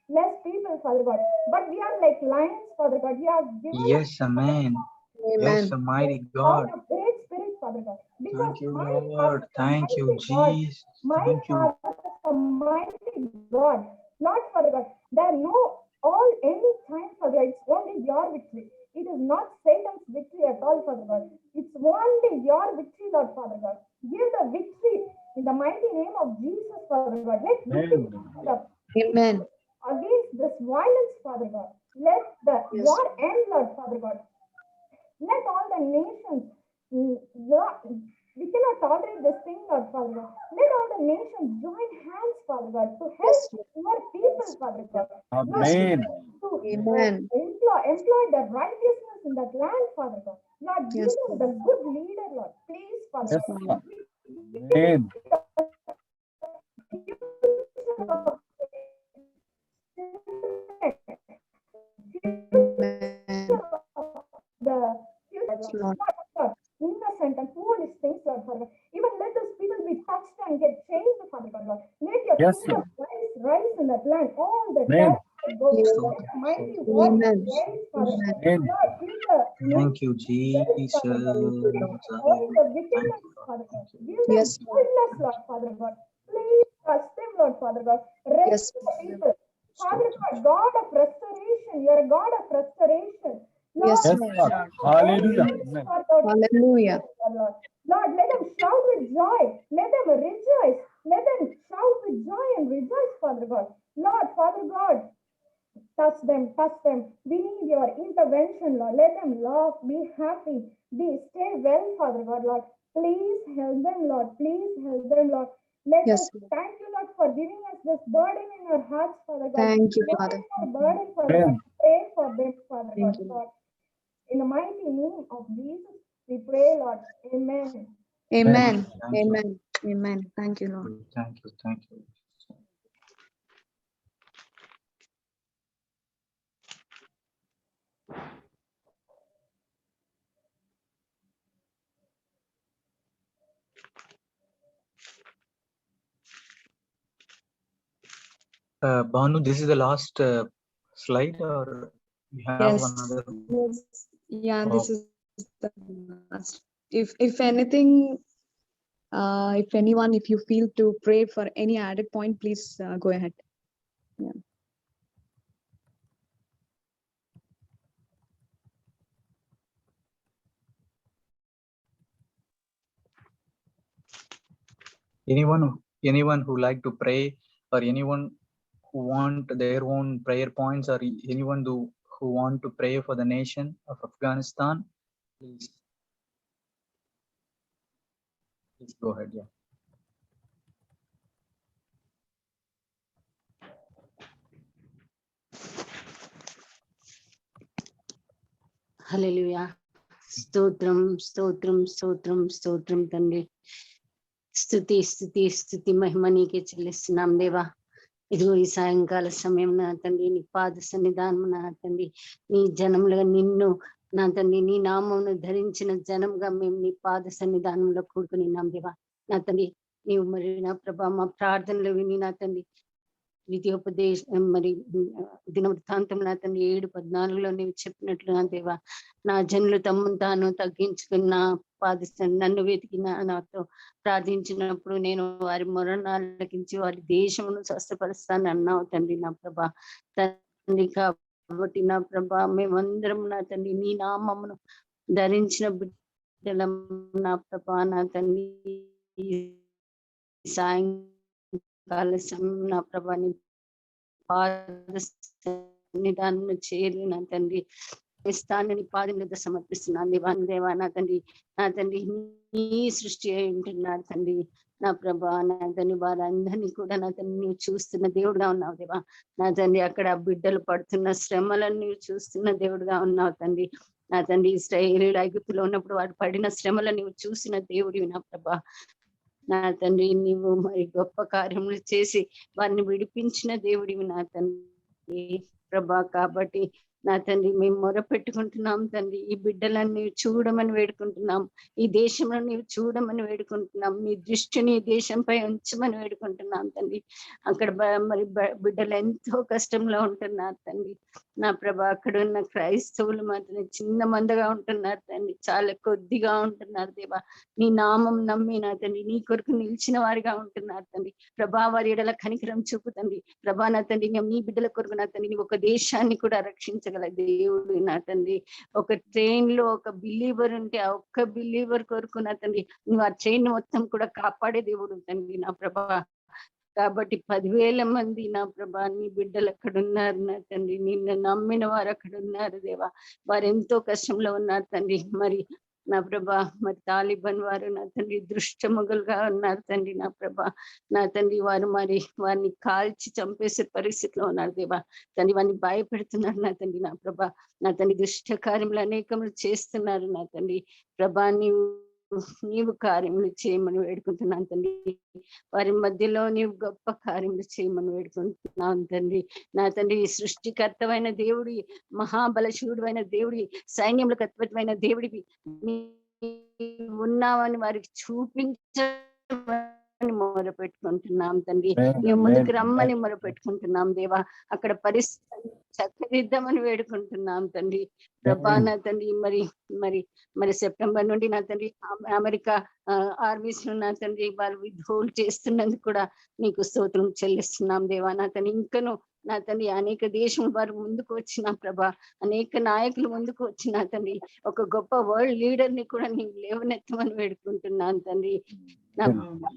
less people, Father God, but we are like lions, Father God. You have given us Yes, Amen. Yes, Amen. Almighty power God. of great spirit, Father God. Because Thank you, my Lord. Father, Thank you, mighty God, Jesus. my Thank you. Father, the mighty God, Lord Father God, there are no all any time, Father God, it's only your victory. It is not Satan's victory at all, Father God. It's only your victory, Lord Father God. Give the victory in the mighty name of Jesus, Father God. Let victory Amen. stand up Amen. against this violence, Father God. Let Yes. your end, Lord Father God. Let all the nations, Lord, we cannot tolerate this thing, Lord Father God. Let all the nations join hands, Father God, to help Yes, Lord. your people, Father God. Lord, Amen. to Amen. employ the righteousness in that land, Father God. Lord, give Yes, them the good leader, Lord. Please, Father Yes, God. Father. Amen. Yes, let Lord. the rice rise in that land. All the Amen. cattle go. Yes. Let the mighty waters Amen. rise, Father God. Amen. Lord, give the Thank you, wealth, Father God. Jesus. All the Thank wickedness, you, Lord. Father God. Thank you. Give them Yes. boldness, Lord, Father God. Please touch them, Lord, Father God. Yes. Rescue the people. Father God, God of restoration. You're a God of restoration. Yes, Lord, Yes, Lord. let the Hallelujah. bones Amen. start out, Hallelujah. Lord. Lord, let them shout with joy. Let them rejoice. Let them shout with joy and rejoice, Father God. Lord, Father God, touch them, touch them. We need your intervention, Lord. Let them laugh, be happy, stay well, Father God, Lord. Please help them, Lord. Please help them, Lord. Let Yes. us thank you, Lord, for giving us this burden in our hearts, Father God. Thank you, What Father. is our burden, Father Amen. God? Pray for them, Father Thank God, you. Lord. In the mighty name of Jesus, we pray, Lord. Amen. Amen. Thank you. Amen. Amen. Thank you, Lord. Thank you. Thank you. Banu, this is the last slide, or you have Yes. another? Yes. Yeah, Oh. this is the last. If anything, if anyone, if you feel to pray for any added point, please go ahead. Yeah. Anyone who like to pray, or anyone who want their own prayer points, or anyone who want to pray for the nation of Afghanistan, please go ahead. Yeah. హల్లెలూయా. స్తోత్రం స్తోత్రం స్తోత్రం స్తోత్రం తండ్రి. స్తుతి స్తుతి స్తుతి మహిమ నీకే చెల్లిస్తున్నాం దేవా. ఇదిగో ఈ సాయంకాల సమయం నా తండ్రి, నీ పాద సన్నిధానం నా తండ్రి, నీ జనములుగా నిన్ను నా తండ్రి, నీ నామమును ధరించిన జనంగా మేము నీ పాద సన్నిధానంలో కూడుకుని ఉన్నాం దేవా. నా తండ్రి, నీవు మరి నా ప్రభా మా ప్రార్థనలు విని నా తండ్రి, ద్వితీయోపదేశం మరి దినవృత్తాంతం నా తండ్రి 7:14 నీవు చెప్పినట్లు నా దేవా, నా జనులు తమ్మును తాను తగ్గించుకున్న నన్ను వెతికిన నాతో ప్రార్థించినప్పుడు నేను వారి మొరను ఆలకించి వారి దేశమును స్వస్థపరుస్తాను అన్నావు తండ్రి నా ప్రభా. తండ్రి కాబట్టి నా ప్రభా, మేమందరం నా తండ్రి నీ నామమును ధరించిన బిడ్డలం నా ప్రభా. నా తండ్రి సాయంకాల సమయం నా ప్రభా నీ పాద సన్నిధానం చేరి నా తండ్రి స్థానాన్ని పాదం మీద సమర్పిస్తున్నాను దేవా. నా తండ్రి నీ సృష్టి అయి ఉంటున్నారు తండ్రి నా ప్రభా. నా తండ్రి వారందరినీ కూడా నా తండ్రి నీవు చూస్తున్న దేవుడుగా ఉన్నావు దేవా. నా తండ్రి అక్కడ బిడ్డలు పడుతున్న శ్రమలను నీవు చూస్తున్న దేవుడుగా ఉన్నావు తండ్రి. నా తండ్రి ఇశ్రాయేలీయులు ఐగుప్తులో ఉన్నప్పుడు వారు పడిన శ్రమలను నీవు చూసిన దేవుడివి నా ప్రభా. నా తండ్రి నీవు మరి గొప్ప కార్యములు చేసి వారిని విడిపించిన దేవుడివి నా తండ్రి ప్రభా. కాబట్టి నా తండ్రి మేము మొర పెట్టుకుంటున్నాం తండ్రి, ఈ బిడ్డలను నీవు చూడమని వేడుకుంటున్నాం, ఈ దేశంలో నీవు చూడమని వేడుకుంటున్నాం, నీ దృష్టిని ఈ దేశంపై ఉంచమని వేడుకుంటున్నాం తండ్రి. అక్కడ మరి బిడ్డలు ఎంతో కష్టంలో ఉంటున్నారు తండ్రి నా ప్రభా. అక్కడ ఉన్న క్రైస్తవులు మాత్రం చిన్న మందగా ఉంటున్నారు తండ్రి, చాలా కొద్దిగా ఉంటున్నారు దేవా. నీ నామం నమ్మి నా తండ్రి నీ కొరకు నిలిచిన వారిగా ఉంటున్నారు తండ్రి ప్రభా. వారి ఎడల కనికరం చూపు తండ్రి ప్రభా. నా తండ్రి నీ బిడ్డల కొరకు నా తండ్రి నీ ఒక దేశాన్ని కూడా రక్షించగల దేవుడు నా తండ్రి. ఒక ట్రైన్ లో ఒక బిలీవర్ ఉంటే ఆ ఒక్క బిలీవర్ కొరకు నా తండ్రి నువ్వు ఆ ట్రైన్ మొత్తం కూడా కాపాడే దేవుడు తండ్రి నా ప్రభా. కాబట్టి 10,000 మంది నా ప్రభా నీ బిడ్డలు అక్కడ ఉన్నారు నా తండ్రి, నిన్ను నమ్మిన వారు అక్కడ ఉన్నారు దేవా. వారు ఎంతో కష్టంలో ఉన్నారు తండ్రి. మరి నా ప్రభా మరి తాలిబాన్ వారు నా తండ్రి దుష్టముగులుగా ఉన్నారు తండ్రి నా ప్రభా. నా తండ్రి వారు మరి వారిని కాల్చి చంపేసే పరిస్థితిలో ఉన్నారు దేవా. తండ్రి వారిని భయపెడుతున్నారు నా తండ్రి నా ప్రభా. నా తండ్రి దుష్ట కార్యములు అనేకములు చేస్తున్నారు నా తండ్రి ప్రభా. నీవు కార్యములు చేయమని వేడుకుంటున్నాను తండ్రి. వారి మధ్యలో నీవు గొప్ప కార్యములు చేయమని వేడుకుంటున్నాను తండ్రి నా తండ్రి. సృష్టికర్తమైన దేవుడి, మహాబలశూరుడు అయిన దేవుడి, సైన్యములకు అద్భుతమైన దేవుడివి ఉన్నావని వారికి చూపించమని మొర పెట్టుకుంటున్నాం తండ్రి. Amen, నీ ముందుకు amen, రమ్మని amen. మొర పెట్టుకుంటున్నాం దేవా. అక్కడ పరిస్థితి చక్కదిద్దామని వేడుకుంటున్నాం తండ్రి. ప్రభా Amen. నా తండ్రి మరి మరి మరి సెప్టెంబర్ నుండి నా తండ్రి అమెరికా ఆర్మీస్ నా తండ్రి వాళ్ళు విత్హోల్డ్ చేస్తున్నందుకు కూడా నీకు స్తోత్రం చెల్లిస్తున్నాం దేవా. నా తండ్రి ఇంకను నా తండ్రి అనేక దేశం వారు ముందుకు వచ్చిన ప్రభా, అనేక నాయకులు ముందుకు వచ్చిన తండ్రి, ఒక గొప్ప వరల్డ్ లీడర్ ని కూడా నీవు లేవనెత్తమని వేడుకుంటున్నాను తండ్రి. నా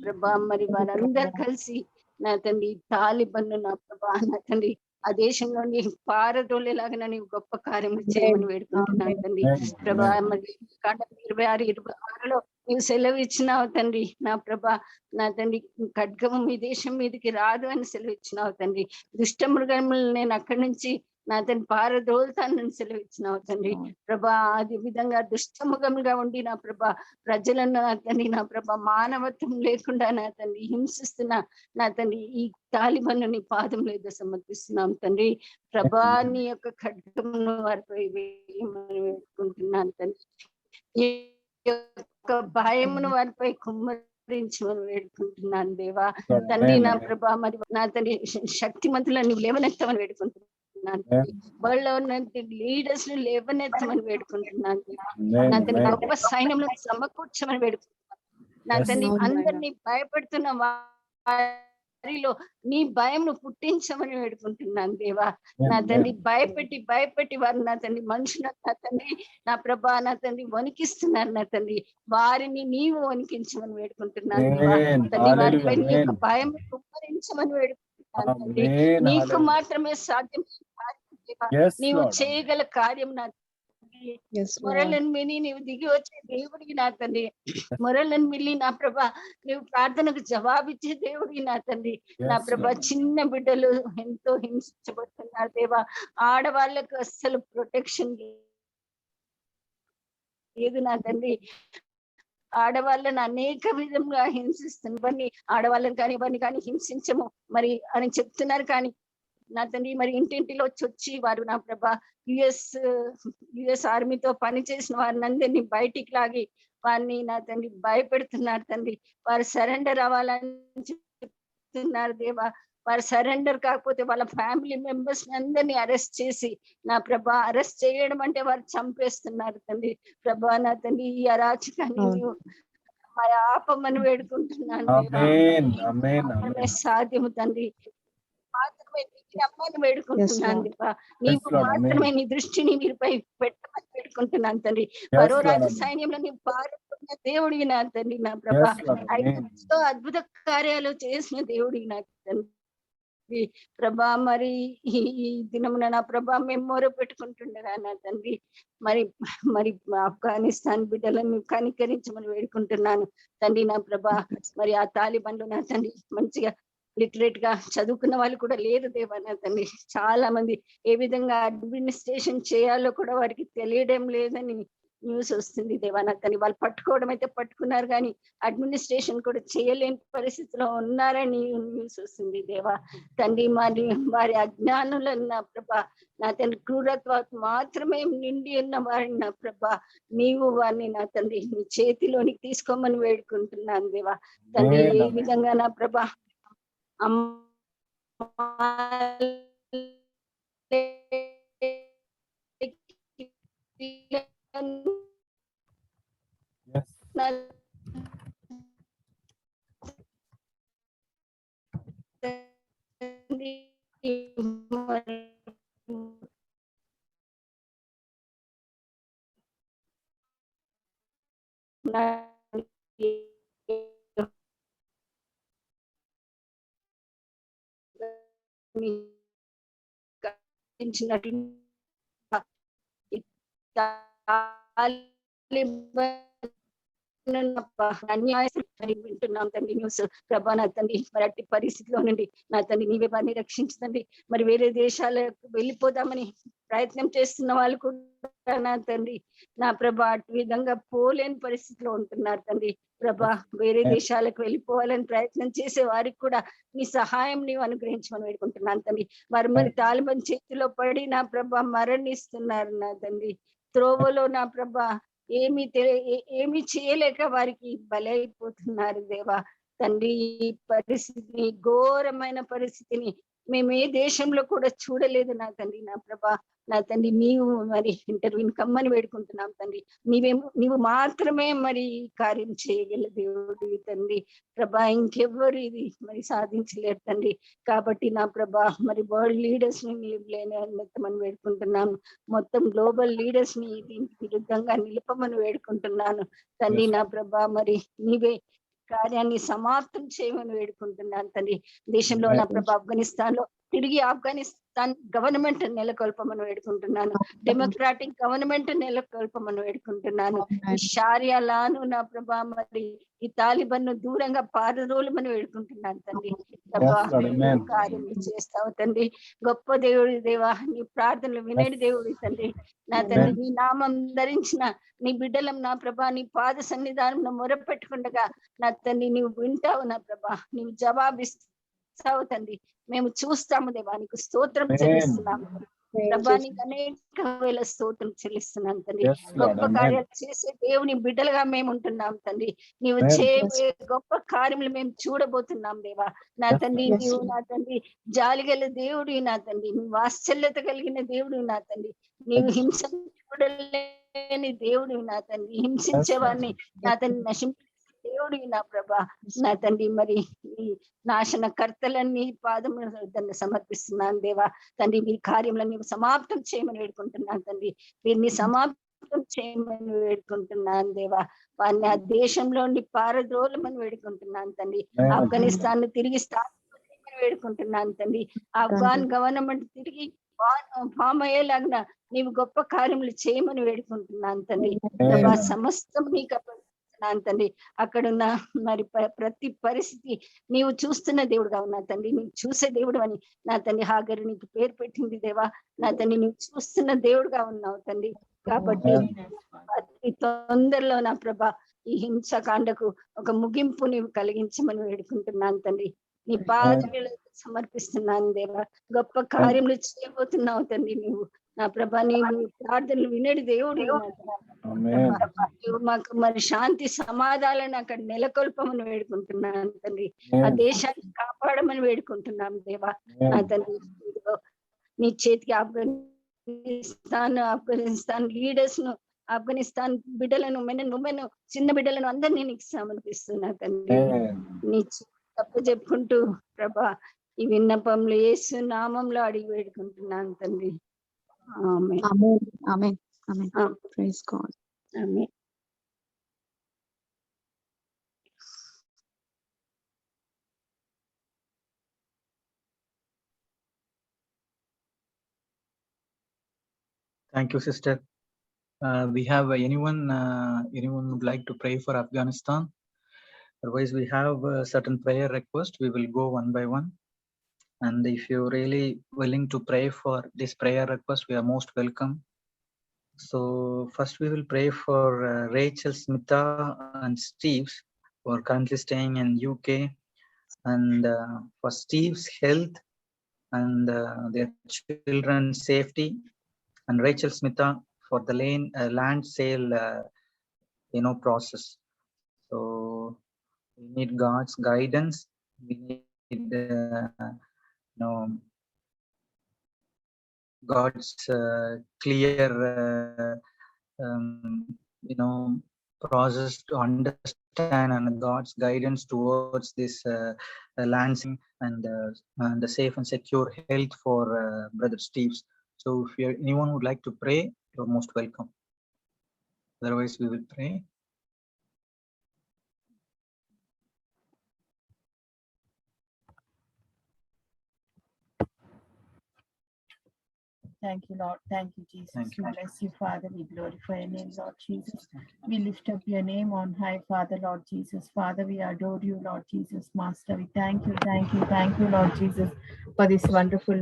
ప్రభా మరి వారందరూ కలిసి నా తండ్రి తాలిబన్ను నా ప్రభా నా తండ్రి ఆ దేశంలోని పారదోలేలాగా నీవు గొప్ప కార్యములు చేయమని వేడుకుంటున్నాను తండ్రి. Amen, ప్రభా amen. మరి కాండం 26:26లో నీవు సెలవు ఇచ్చినావు తండ్రి. నా ప్రభా నా తండ్రి ఖడ్గము మీ దేశం మీదకి రాదు అని సెలవు ఇచ్చినావు తండ్రి. దుష్ట మృగములు నేను అక్కడి నుంచి నా తండ్రి పారదోలుతానని సెలవు ఇచ్చినావు తండ్రి. ప్రభా అది విధంగా దుష్టముఖముగా ఉండి నా ప్రభా ప్రజలను నా తండ్రి నా ప్రభా మానవత్వం లేకుండా నా తండ్రి హింసిస్తున్న నా తండ్రి ఈ తాలిబన్ను నీ పాదముల యొద్ద సమర్పిస్తున్నాం తండ్రి. ప్రభా నీ యొక్క ఖడ్గమును వారిపై వేయమని వేడుకుంటున్నాను తండ్రి. ఈ యొక్క భయమును వారిపై కుమ్మరించమని వేడుకుంటున్నాను దేవా. తండ్రి నా ప్రభా మరి నా తండ్రి శక్తిమంతులను నువ్వు లేవనెత్తమని వేడుకుంటున్నాను తండ్రి. వాళ్ళలో ఉన్నటువంటి లీడర్స్ ను లేవనెత్తమని వేడుకుంటున్నాను దేవా. నా తండ్రి గొప్ప సైన్యంలో సమకూర్చమని వేడుకుంటున్నాను నా తండ్రి. అందరినీ భయపెడుతున్న వారిలో నీ భయంను పుట్టించమని వేడుకుంటున్నాను దేవా. నా తండ్రి భయపెట్టి వారు నా తండ్రి మనుషులు నా తండ్రి నా ప్రభా నా తండ్రి వణికిస్తున్నారు నా తండ్రి. వారిని నీవు వణికించమని వేడుకుంటున్నాను దేవా. తండ్రి వారిపై నీ యొక్క భయం కుమ్మరించమని వేడుకుంటున్నాను తండ్రి. నీకు మాత్రమే సాధ్యం నీవు చేయగల కార్యం నా మొరలను విని నీవు దిగి వచ్చే దేవుడికి నా తండ్రి. మొరలను మిల్లి నా ప్రభా నువ్వు ప్రార్థనకు జవాబిచ్చే దేవుడికి నా తండ్రి. నా ప్రభా చిన్న బిడ్డలు ఎంతో హింసించబడుతున్నారు దేవా. ఆడవాళ్ళకు అస్సలు ప్రొటెక్షన్ లేదు నా తండ్రి. ఆడవాళ్ళని అనేక విధంగా హింసిస్తున్నారు. ఆడవాళ్ళని కానీ ఇవన్నీ కానీ హింసించము మరి అని చెప్తున్నారు. కానీ నా తండ్రి మరి ఇంటింటిలో వచ్చి వారు నా ప్రభా యుఎస్ ఆర్మీతో పనిచేసిన వారిని అందరినీ బయటికి లాగి వారిని నా తండ్రి భయపెడుతున్నారు తండ్రి. వారు సరెండర్ అవ్వాలని చెప్తున్నారు దేవా. వారు సరెండర్ కాకపోతే వాళ్ళ ఫ్యామిలీ మెంబర్స్ అందరినీ అరెస్ట్ చేసి నా ప్రభా అరెస్ట్ చేయడం అంటే వారు చంపేస్తున్నారు తండ్రి. ప్రభా నా తండ్రి ఈ అరాచకాన్ని మరి ఆపమని వేడుకుంటున్నాను దేవా. సాధ్యము తండ్రి. మాత్రమే రమ్మని వేడుకుంటున్నాను దేవా. నీవు మాత్రమే నీ దృష్టిని మీరుపై పెట్టమని వేడుకుంటున్నాను తండ్రి. మరో రాజు సైన్యంలో నీవు పాల్గొన్న దేవుడికి నా తండ్రి నా ప్రభా. ఎంతో అద్భుత కార్యాలు చేసిన దేవుడికి నా తండ్రి. ప్రభా మరి ఈ దినమున నా ప్రభా మేము మొర పెట్టుకుంటుండగా నా తండ్రి మరి మరి ఆఫ్ఘనిస్తాన్ బిడ్డలను కనికరించమని వేడుకుంటున్నాను తండ్రి నా ప్రభా. మరి ఆ తాలిబన్లు నా తండ్రి మంచిగా లిటరేట్ గా చదువుకున్న వాళ్ళు కూడా లేదు దేవా నా తండ్రి. చాలా మంది ఏ విధంగా అడ్మినిస్ట్రేషన్ చేయాలో కూడా వారికి తెలియడం లేదని న్యూస్ వస్తుంది దేవా నా తండ్రి. వాళ్ళు పట్టుకోవడం అయితే పట్టుకున్నారు కానీ అడ్మినిస్ట్రేషన్ కూడా చేయలేని పరిస్థితిలో ఉన్నారని న్యూస్ వస్తుంది దేవా తండ్రి. మరి వారి అజ్ఞానులను నా ప్రభా నా తండ్రి క్రూరత్వం మాత్రమే నిండి ఉన్న వారిని నా ప్రభా నీవు వారిని నా తండ్రి నీ చేతిలోనికి తీసుకోమని వేడుకుంటున్నాను దేవా తండ్రి. ఏ విధంగా నా ప్రభా వింటున్నాం తండ్రి న్యూస్ ప్రభా నా తండ్రి. మరి అట్టి పరిస్థితిలో నుండి నా తండ్రి నీవే వారిని రక్షించండి. మరి వేరే దేశాలకు వెళ్ళిపోదామని ప్రయత్నం చేస్తున్న వాళ్ళు కూడా నా తండ్రి నా ప్రభా అటు విధంగా పోలేని పరిస్థితిలో ఉంటున్నారు తండ్రి. ప్రభా వేరే దేశాలకు వెళ్ళిపోవాలని ప్రయత్నం చేసే వారికి కూడా నీ సహాయం నీవు అనుగ్రహించమని వేడుకుంటున్నాను తండ్రి. వారు మరి తాలిబాన్ చేతిలో పడి నా ప్రభా మరణిస్తున్నారు నా తండ్రి. త్రోవలో నా ప్రభా ఏమీ చేయలేక వారికి బలైపోతున్నారు దేవా తండ్రి ఈ పరిస్థితిని, ఘోరమైన పరిస్థితిని మేము ఏ దేశంలో కూడా చూడలేదు నా తండ్రి. నా ప్రభా, నా తండ్రి నీవు మరి ఇంటర్వ్యూని కమ్మని వేడుకుంటున్నాం తండ్రి. నీవు మాత్రమే మరి ఈ కార్యం చేయగల దేవుడు తండ్రి. ప్రభా, ఇంకెవ్వరు ఇది మరి సాధించలేరు తండ్రి. కాబట్టి నా ప్రభా, మరి వరల్డ్ లీడర్స్ ని నిలబెట్టమని వేడుకుంటున్నాను. మొత్తం గ్లోబల్ లీడర్స్ ని దీనికి విరుద్ధంగా నిలపమని వేడుకుంటున్నాను తండ్రి. నా ప్రభా, మరి నీవే కార్యాన్ని సమాప్తం చేయమని వేడుకుంటున్నాను తండ్రి. దేశంలో ఉన్న ప్రభా, ఆఫ్ఘనిస్తాన్ లో తిరిగి ఆఫ్ఘనిస్తాన్ గవర్నమెంట్ నెలకొల్పమని వేడుకుంటున్నాను. డెమోక్రాటిక్ గవర్నమెంట్ నెలకొల్పమని వేడుకుంటున్నాను. ఈ షారియాలాను నా ప్రభా, మరి ఈ తాలిబాన్ ను దూరంగా పారదోలమని వేడుకుంటున్నాను తండ్రి. ప్రభా, కార్యం చేస్తావు తండ్రి. గొప్ప దేవుడి దేవా, నీ ప్రార్థనలు వినేది దేవుడి తండ్రి. నా తండ్రి, నీ నామం ధరించిన నీ బిడ్డలం నా ప్రభా, నీ పాద సన్నిధానం మొరపెట్టుకుండగా నా తండ్రి నీవు వింటావు నా ప్రభా, నీవు జవాబిస్తావు తండ్రి. మేము చూస్తాము దేవా, నీకు స్తోత్రం చెల్లిస్తున్నాము ప్రభా. నీకు అనేక వేల స్తోత్రం చెల్లిస్తున్నాను తండ్రి. గొప్ప కార్యాలు చేసే దేవుని బిడ్డలుగా మేము ఉంటున్నాం తండ్రి. నీవు చేయబోయే గొప్ప కార్యములు మేము చూడబోతున్నాం దేవా. నా తండ్రి, నీవు నా తండ్రి జాలిగల దేవుడి నా తండ్రి, నీ వాత్సల్యత కలిగిన దేవుడు నా తండ్రి. నీవు హింస చూడలేని దేవుడు నా తండ్రి. హింసించేవాడిని నా తండ్రి నశింపే దేవుడు నా ప్రభా. నా తండ్రి, మరి ఈ నాశన కర్తలన్నీ పాదములను సమర్పిస్తున్నాను దేవా. తండ్రి, మీ కార్యములను నీవు సమాప్తం చేయమని వేడుకుంటున్నాను తండ్రి. వీరిని సమాప్తం చేయమని వేడుకుంటున్నాను దేవా. వారిని ఆ దేశంలో పారద్రోలమని వేడుకుంటున్నాను తండ్రి. ఆఫ్ఘనిస్తాన్ ను తిరిగి స్థాపించమని వేడుకుంటున్నాను తండ్రి. ఆఫ్ఘాన్ గవర్నమెంట్ తిరిగి ఫామ్ అయ్యేలాగా నీవు గొప్ప కార్యములు చేయమని వేడుకుంటున్నాను తండ్రి. ప్రభా, సమస్తం నీకు తండ్రి. అక్కడున్న మరి ప్రతి పరిస్థితి నీవు చూస్తున్న దేవుడుగా ఉన్నా తండ్రి. నీవు చూసే దేవుడు అని నా తండ్రి హాగరు నీకు పేరు పెట్టింది దేవా. నా తండ్రి, నీవు చూస్తున్న దేవుడుగా ఉన్నావు తండ్రి. కాబట్టి అతి తొందరలో నా ప్రభా, ఈ హింసకాండకు ఒక ముగింపు నీవు కలిగించమని వేడుకుంటున్నాను తండ్రి. నీ పాదములకు సమర్పిస్తున్నాను దేవా. గొప్ప కార్యములు చేయబోతున్నావు తండ్రి. నీవు నా ప్రభా, నీవు ప్రార్థనలు వినేది దేవుడు. మాకు మరి శాంతి సమాధానాలను అక్కడ నెలకొల్పమని వేడుకుంటున్నాను తండ్రి. ఆ దేశాన్ని కాపాడమని వేడుకుంటున్నాం దేవా. నా తండ్రి, నీ చేతికి ఆఫ్ఘనిస్తాన్ లీడర్స్ ను, ఆఫ్ఘనిస్తాన్ బిడ్డలను, ఉమెన్ చిన్న బిడ్డలను అందరినీ నీకు సమర్పిస్తున్నా తండ్రి. నీ తప్ప చెప్పుకుంటూ ప్రభా, ఈ విన్నపంలో యేసు నామంలో అడిగి వేడుకుంటున్నాను తండ్రి. ఆమేన్. Amen. Amen. Praise God. Amen. Thank you, sister. We have anyone would like to pray for Afghanistan? Otherwise, we have certain prayer requests. We will go one by one. And if you're really willing to pray for this prayer request, we are most welcome. So first we will pray for Rachel, Smita and Steve's, who are currently staying in UK, and for Steve's health and their children's safety, and Rachel Smita for the land sale process. So we need God's guidance. We need God's clear process to understand, and God's guidance towards this lancing and the safe and secure health for Brother Steve's. So if anyone would like to pray, you're most welcome. Otherwise, we will pray. Thank you, Lord. Thank you, Jesus. Thank you. We bless you, Father. We glorify your name, Lord Jesus. We lift up your name on high, Father, Lord Jesus. Father, we adore you, Lord Jesus. Master, we thank you, Lord Jesus, for this wonderful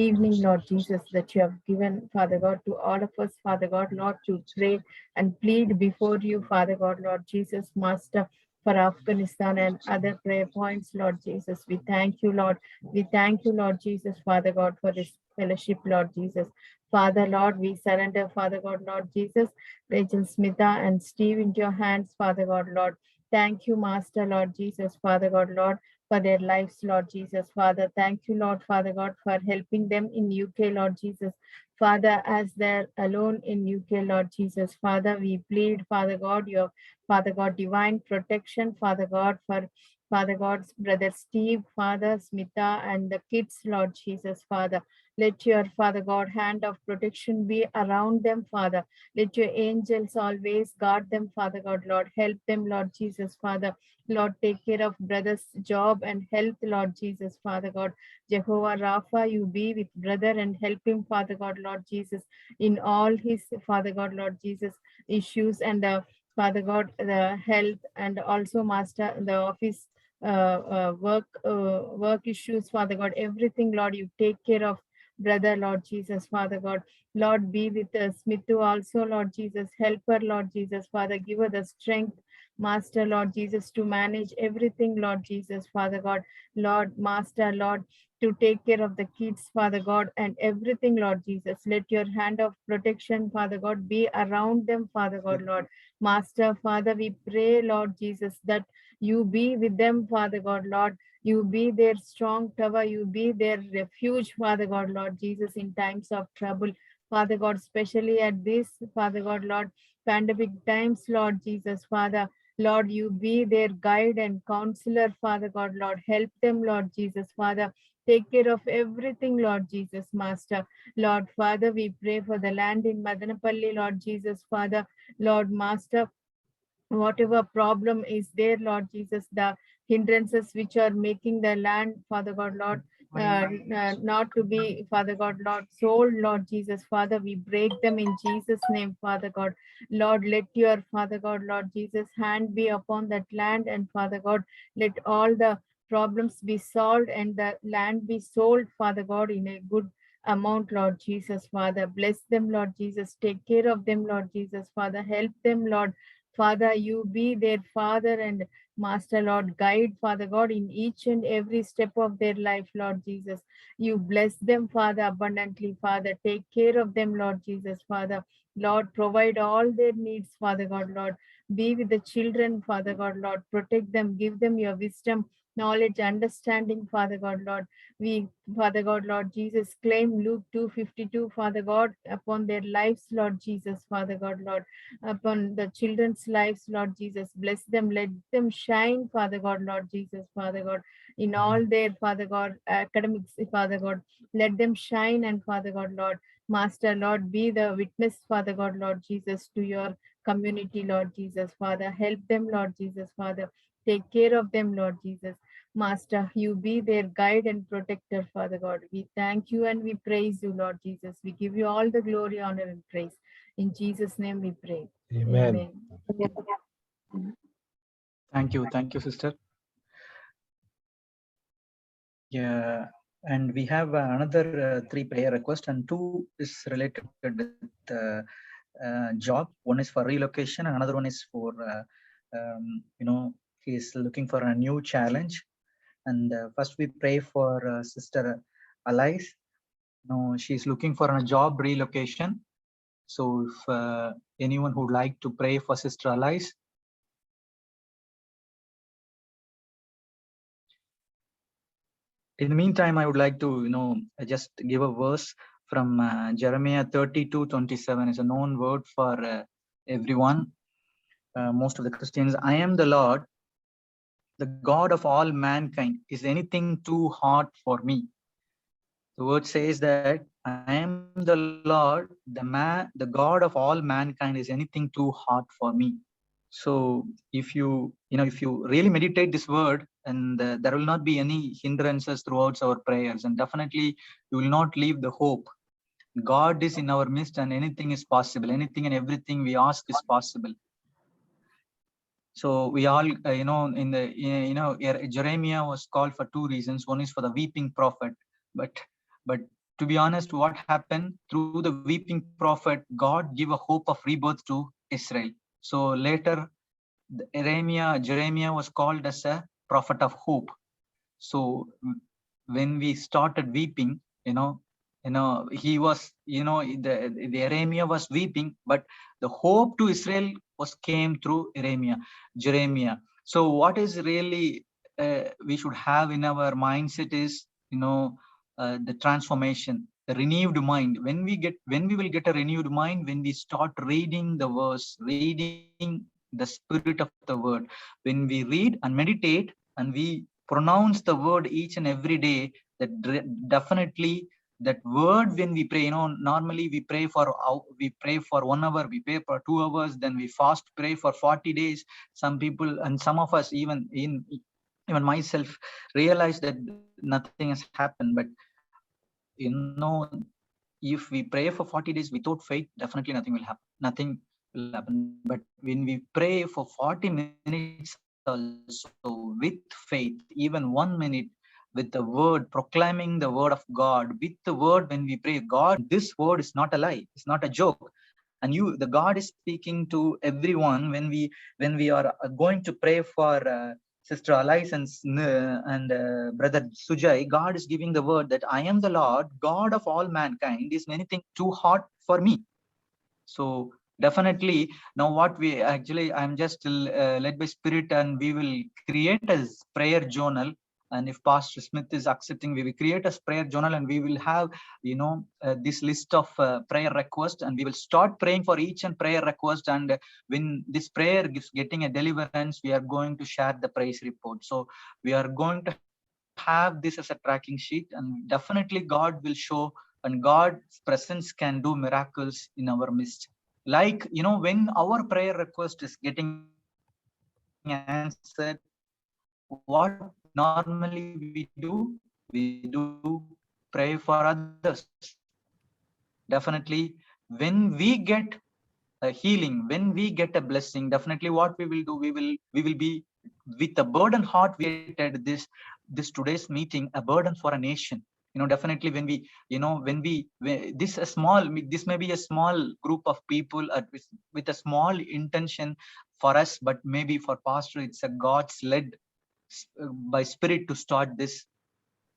evening, Lord Jesus, that you have given, Father God, to all of us, Father God, Lord, to pray and plead before you, Father God, Lord Jesus, Master, for Afghanistan and other prayer points, Lord Jesus. We thank you, Lord. We thank you, Lord Jesus, Father God, for this fellowship, Lord Jesus. Father, Lord, we surrender, Father God, Lord Jesus, Rachel, Smita and Steve into your hands, Father God, Lord. Thank you, Master, Lord Jesus, Father God, Lord, for their lives, Lord Jesus, Father. Thank you, Lord, Father God, for helping them in UK, Lord Jesus. Father, as they're alone in UK, Lord Jesus, Father, we plead, Father God, your Father God, divine protection, Father God, for Father God's brother Steve, Father Smita, and the kids, Lord Jesus, Father. Let your Father God hand of protection be around them, Father. Let your angels always guard them, Father God, Lord. Help them, Lord Jesus, Father. Lord, take care of brother's job and health, Lord Jesus, Father God. Jehovah Rapha, you be with brother and help him, Father God, Lord Jesus, in all his, Father God, Lord Jesus, issues and Father God, the health and also Master, the office work issues, Father God, everything, Lord, you take care of brother, Lord Jesus, Father God. Lord, be with Smithu also, Lord Jesus. Help her, Lord Jesus, Father. Give her the strength, Master, Lord Jesus, to manage everything, Lord Jesus, Father God. Lord, Master, Lord, to take care of the kids, Father God, and everything, Lord Jesus. Let your hand of protection, Father God, be around them, Father God, Lord. Master, Father, we pray, Lord Jesus, that you be with them, Father God, Lord. You be their strong tower. You be their refuge, Father God, Lord Jesus, in times of trouble. Father God, especially at this, Father God, Lord, pandemic times, Lord Jesus, Father, Lord, you be their guide and counselor, Father God, Lord. Help them, Lord Jesus, Father. Take care of everything, Lord Jesus, Master. Lord, Father, we pray for the land in Madanapalli, Lord Jesus, Father, Lord, Master, whatever problem is there, Lord Jesus, the hindrances which are making the land, Father God, Lord, not to be, Father God, Lord, sold, Lord Jesus, Father, we break them in Jesus' name, Father God. Lord, let your, Father God, Lord Jesus, hand be upon that land, and Father God, let all the problems be solved and the land be sold, Father God, in a good amount, Lord Jesus, Father. Bless them, Lord Jesus. Take care of them, Lord Jesus, Father. Help them, Lord. Father, you be their Father and Master, Lord. Guide, Father God, in each and every step of their life, Lord Jesus. You bless them, Father, abundantly, Father. Take care of them, Lord Jesus, Father. Lord, provide all their needs, Father God, Lord. Be with the children, Father God, Lord. Protect them, give them your wisdom, knowledge, understanding, Father God, Lord. We, Father God, Lord Jesus, claim Luke 2:52, Father God, upon their lives, Lord Jesus, Father God, Lord, upon the children's lives, Lord Jesus. Bless them, let them shine, Father God, Lord Jesus, Father God, in all their, Father God, academics, Father God. Let them shine, and Father God, Lord, Master, Lord, be the witness, Father God, Lord Jesus, to your community, Lord Jesus, Father. Help them, Lord Jesus, Father. Take care of them, Lord Jesus. Master, you be their guide and protector, Father God. We thank you and we praise you, Lord Jesus. We give you all the glory, honor, and praise. In Jesus' name we pray. Amen. Thank you, sister. Yeah, and we have another 3 prayer requests, and 2 is related with job. One is for relocation, and another one is for he is looking for a new challenge. And first we pray for Sister Alice. She's looking for a job relocation. So if anyone who would like to pray for Sister Alice. In the meantime, I would like to, just give a verse from Jeremiah 32:27. It's a known word for everyone, most of the Christians. I am the Lord, the God of all mankind. Is anything too hard for me? The word says that I am the Lord, the God of all mankind. Is anything too hard for me? So if you really meditate this word, and there will not be any hindrances throughout our prayers, and definitely you will not leave the hope. God is in our midst, and anything is possible. Anything and everything we ask is possible. So we all, Jeremiah was called for 2 reasons. One is for the weeping prophet, but to be honest, what happened through the weeping prophet, God gave a hope of rebirth to Israel. So later, Jeremiah was called as a prophet of hope. So when we started weeping, he was, the Jeremiah was weeping, but the hope to Israel came through Jeremiah. So what is really we should have in our mindset is, the transformation, the renewed mind. When we will get a renewed mind, when we start reading the verse, reading the spirit of the word, when we read and meditate and we pronounce the word each and every day, that definitely that word, when we pray, normally we pray for 1 hour, we pray for 2 hours, then we fast pray for 40 days. Some people and some of us, even myself, realize that nothing has happened. But if we pray for 40 days without faith, definitely nothing will happen. But when we pray for 40 minutes also with faith, even 1 minute, with the word, proclaiming the word of God, with the word, when we pray, God, this word is not a lie, it's not a joke. And the God is speaking to everyone. When we are going to pray for Sister Alice and Brother Sujay, God is giving the word that I am the Lord, God of all mankind. Is anything too hard for me? So definitely, now what we actually, I'm just led by Spirit, and we will create a prayer journal. And if Pastor Smith is accepting, we will create a prayer journal, and we will have, this list of prayer requests, and we will start praying for each and prayer request. And when this prayer is getting a deliverance, we are going to share the praise report. So we are going to have this as a tracking sheet, and definitely God will show, and God's presence can do miracles in our midst. Like, when our prayer request is getting answered, what normally we do pray for others. Definitely, when we get a healing, when we get a blessing, definitely what we will do, we will be with a burden heart. We created this today's meeting a burden for a nation. Definitely when this may be a small group of people with a small intention for us, but maybe for pastor it's a God's led by Spirit to start this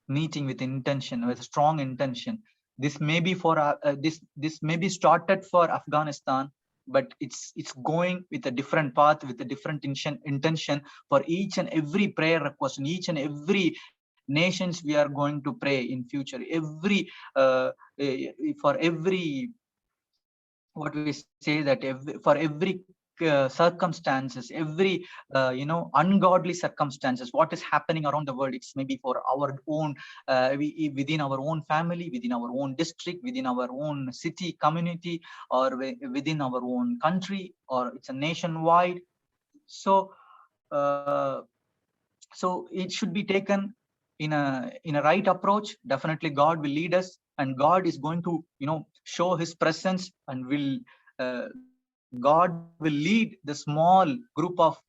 meeting with intention, with strong intention. This may be for this may be started for Afghanistan, but it's going with a different path, with a different intention for each and every prayer request, in each and every nations we are going to pray in future. For every, what we say, that for every circumstances, every ungodly circumstances, what is happening around the world, it's maybe for our own within our own family, within our own district, within our own city community, or within our own country, or it's a nationwide. So it should be taken in a right approach. Definitely God will lead us, and God is going to show his presence, and God will lead the small group of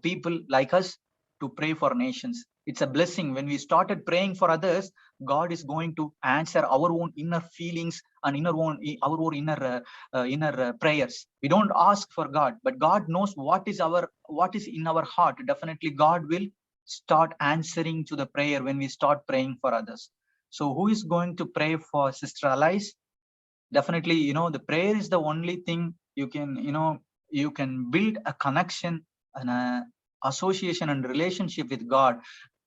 people like us to pray for nations. It's a blessing. When we started praying for others, God is going to answer our own inner feelings and our own inner prayers. We don't ask for God, but God knows what is in our heart. Definitely God will start answering to the prayer when we start praying for others. So who is going to pray for Sister Alice? Definitely, the prayer is the only thing you can build a connection and a association and relationship with God.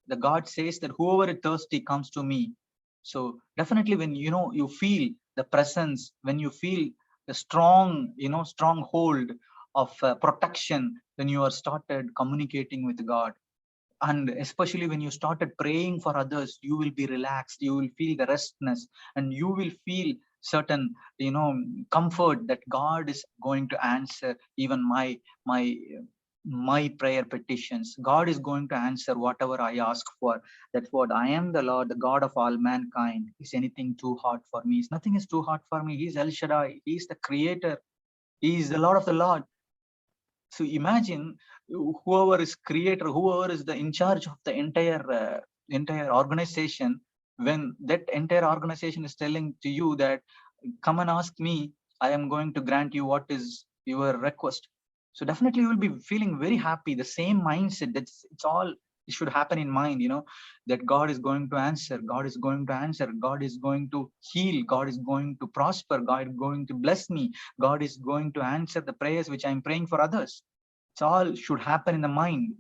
The God says that whoever is thirsty comes to me. So definitely when you feel the presence, when you feel the strong hold of protection, when you are started communicating with God, and especially when you started praying for others, you will be relaxed, you will feel the restness, and you will feel certain comfort that God is going to answer even my prayer petitions. God is going to answer whatever I ask for. That's what I am, the Lord, the God of all mankind. Is anything too hard for me? Nothing is too hard for me. He's El Shaddai. He's the creator. He is the Lord of the Lord. So imagine whoever is creator, whoever is in charge of the entire organization, when that entire organization is telling to you that come and ask me, I am going to grant you what is your request. So definitely you will be feeling very happy. The same mindset, it should happen in mind, that God is going to answer, God is going to answer, God is going to heal, God is going to prosper, God is going to bless me, God is going to answer the prayers which I'm praying for others. It all should happen in the mind.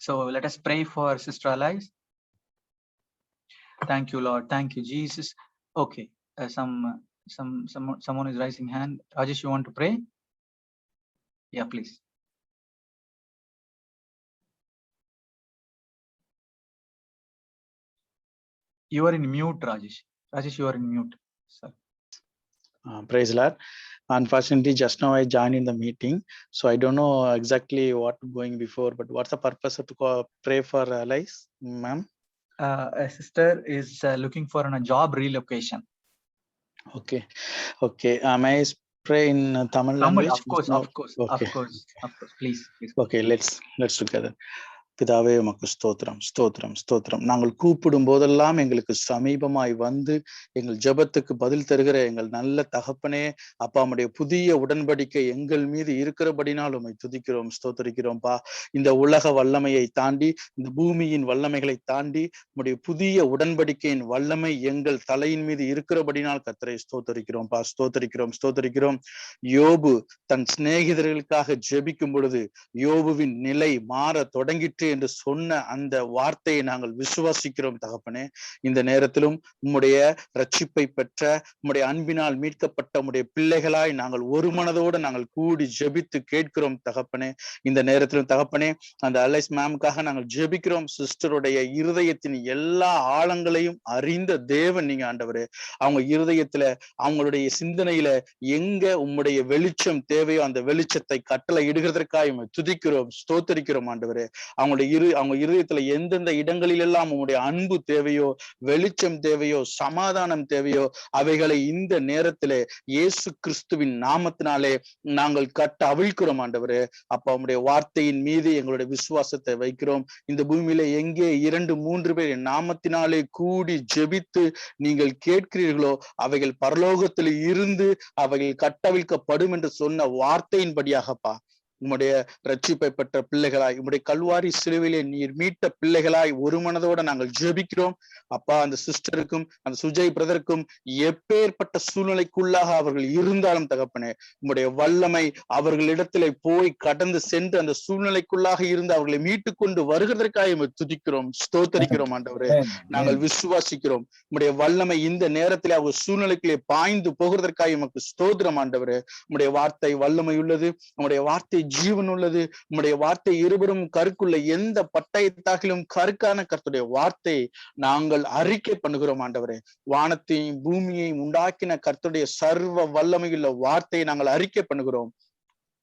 So let us pray for Sister Alice. Thank you, Lord. Thank you, Jesus. Okay. Someone is raising hand. Rajesh, you want to pray? Yeah, please. You are in mute, Rajesh. Rajesh, you are in mute, sir. Praise Lord. Unfortunately, just now I joined in the meeting, so I don't know exactly what going before, but what's the purpose to pray for Alice, ma'am? A sister is looking for a job relocation. Okay. May I pray in Tamil language? Of course. Okay. Please. Okay, let's together. பிதாவே உமக்கு ஸ்தோத்திரம் ஸ்தோத்திரம் ஸ்தோத்திரம். நாங்கள் கூப்பிடும் போதெல்லாம் எங்களுக்கு சமீபமாய் வந்து எங்கள் ஜெபத்துக்கு பதில் தருகிற எங்கள் நல்ல தகப்பனே, அப்பா, உம்முடைய புதிய உடன்படிக்கை எங்கள் மீது இருக்கிறபடினால் உம்மை துதிக்கிறோம் ஸ்தோத்தரிக்கிறோம்பா. இந்த உலக வல்லமையை தாண்டி, இந்த பூமியின் வல்லமைகளை தாண்டி உம்முடைய புதிய உடன்படிக்கையின் வல்லமை எங்கள் தலையின் மீது இருக்கிறபடினால் கர்த்தரை ஸ்தோத்தரிக்கிறோம்பா. ஸ்தோத்தரிக்கிறோம். யோபு தன் சிநேகிதர்களுக்காக ஜெபிக்கும் பொழுது யோபுவின் நிலை மாற தொடங்கிற்று என்று சொன்ன அந்த வார்த்தையை நாங்கள் விசுவாசிக்கிறோம் தகப்பனே. இந்த நேரத்திலும் உம்முடைய ரட்சிப்பை பெற்ற, உம்முடைய அன்பினால் மீட்கப்பட்ட உம்முடைய பிள்ளைகளாய் நாங்கள் ஒரு மனதோடு நாங்கள் கூடி ஜெபித்து கேட்கிறோம் தகப்பனே. இந்த நேரத்திலும் தகப்பனே, அந்த அலைஸ் மேமுக்காக நாங்கள் ஜெபிக்கிறோம். சிஸ்டருடைய இருதயத்தின் எல்லா ஆழங்களையும் அறிந்த தேவன் நீங்க ஆண்டவரே. அவங்க இருதயத்துல, அவங்களுடைய சிந்தனையில எங்க உம்முடைய வெளிச்சம் தேவையோ அந்த வெளிச்சத்தை கட்டளை இடுகிறதற்காக துதிக்கிறோம் ஸ்தோத்தரிக்கிறோம் ஆண்டவரே. அவங்க இருதயத்துல எந்தெந்த இடங்களில் எல்லாம் உங்களுடைய அன்பு தேவையோ, வெளிச்சம் தேவையோ, சமாதானம் தேவையோ, அவைகளை இந்த நேரத்திலே இயேசு கிறிஸ்துவின் நாமத்தினாலே நாங்கள் கட்ட அவிழ்க்கிறோம் ஆண்டவரே. அப்ப உங்களுடைய வார்த்தையின் மீது எங்களுடைய விசுவாசத்தை வைக்கிறோம். இந்த பூமியில எங்கே 2-3 பேர் என் நாமத்தினாலே கூடி ஜெபித்து நீங்கள் கேட்கிறீர்களோ அவைகள் பரலோகத்தில் இருந்து அவைகள் கட்டவிழ்க்கப்படும் என்று சொன்ன வார்த்தையின்படியாகப்பா, உம்முடைய ரட்சிப்பை பெற்ற பிள்ளைகளாய், உம்முடைய கல்வாரி சிலுவையிலே நீர் மீட்ட பிள்ளைகளாய் ஒரு மனதோட நாங்கள் ஜெபிக்கிறோம் அப்பா. அந்த சிஸ்டருக்கும் அந்த சுஜய் பிரதருக்கும் எப்பேற்பட்ட சூழ்நிலைக்குள்ளாக அவர்கள் இருந்தாலும் தகப்பனே, உம்முடைய வல்லமை அவர்களிடத்திலே போய் கடந்து சென்று அந்த சூழ்நிலைக்குள்ளாக இருந்து அவர்களை மீட்டு கொண்டு வருகிறதற்காக துதிக்கிறோம் ஸ்தோத்தரிக்கிறோம் ஆண்டவரே. நாங்கள் விசுவாசிக்கிறோம் உம்முடைய வல்லமை இந்த நேரத்திலே அவங்க சூழ்நிலைக்குள்ளே பாய்ந்து போகிறதற்காக எமக்கு ஸ்தோத்திரம் ஆண்டவரே. உம்முடைய வார்த்தை வல்லமை உள்ளது, உம்முடைய வார்த்தை ஜீவன் உள்ளது, உம்முடைய வார்த்தை இருவரும் கருக்குள்ள எந்த பட்டயத்தாகிலும் கருக்கான கர்த்தருடைய வார்த்தையை நாங்கள் அறிக்கை பண்ணுகிறோம் ஆண்டவரே. வானத்தையும் பூமியையும் உண்டாக்கின கர்த்தருடைய சர்வ வல்லமையுள்ள வார்த்தையை நாங்கள் அறிக்கை பண்ணுகிறோம்.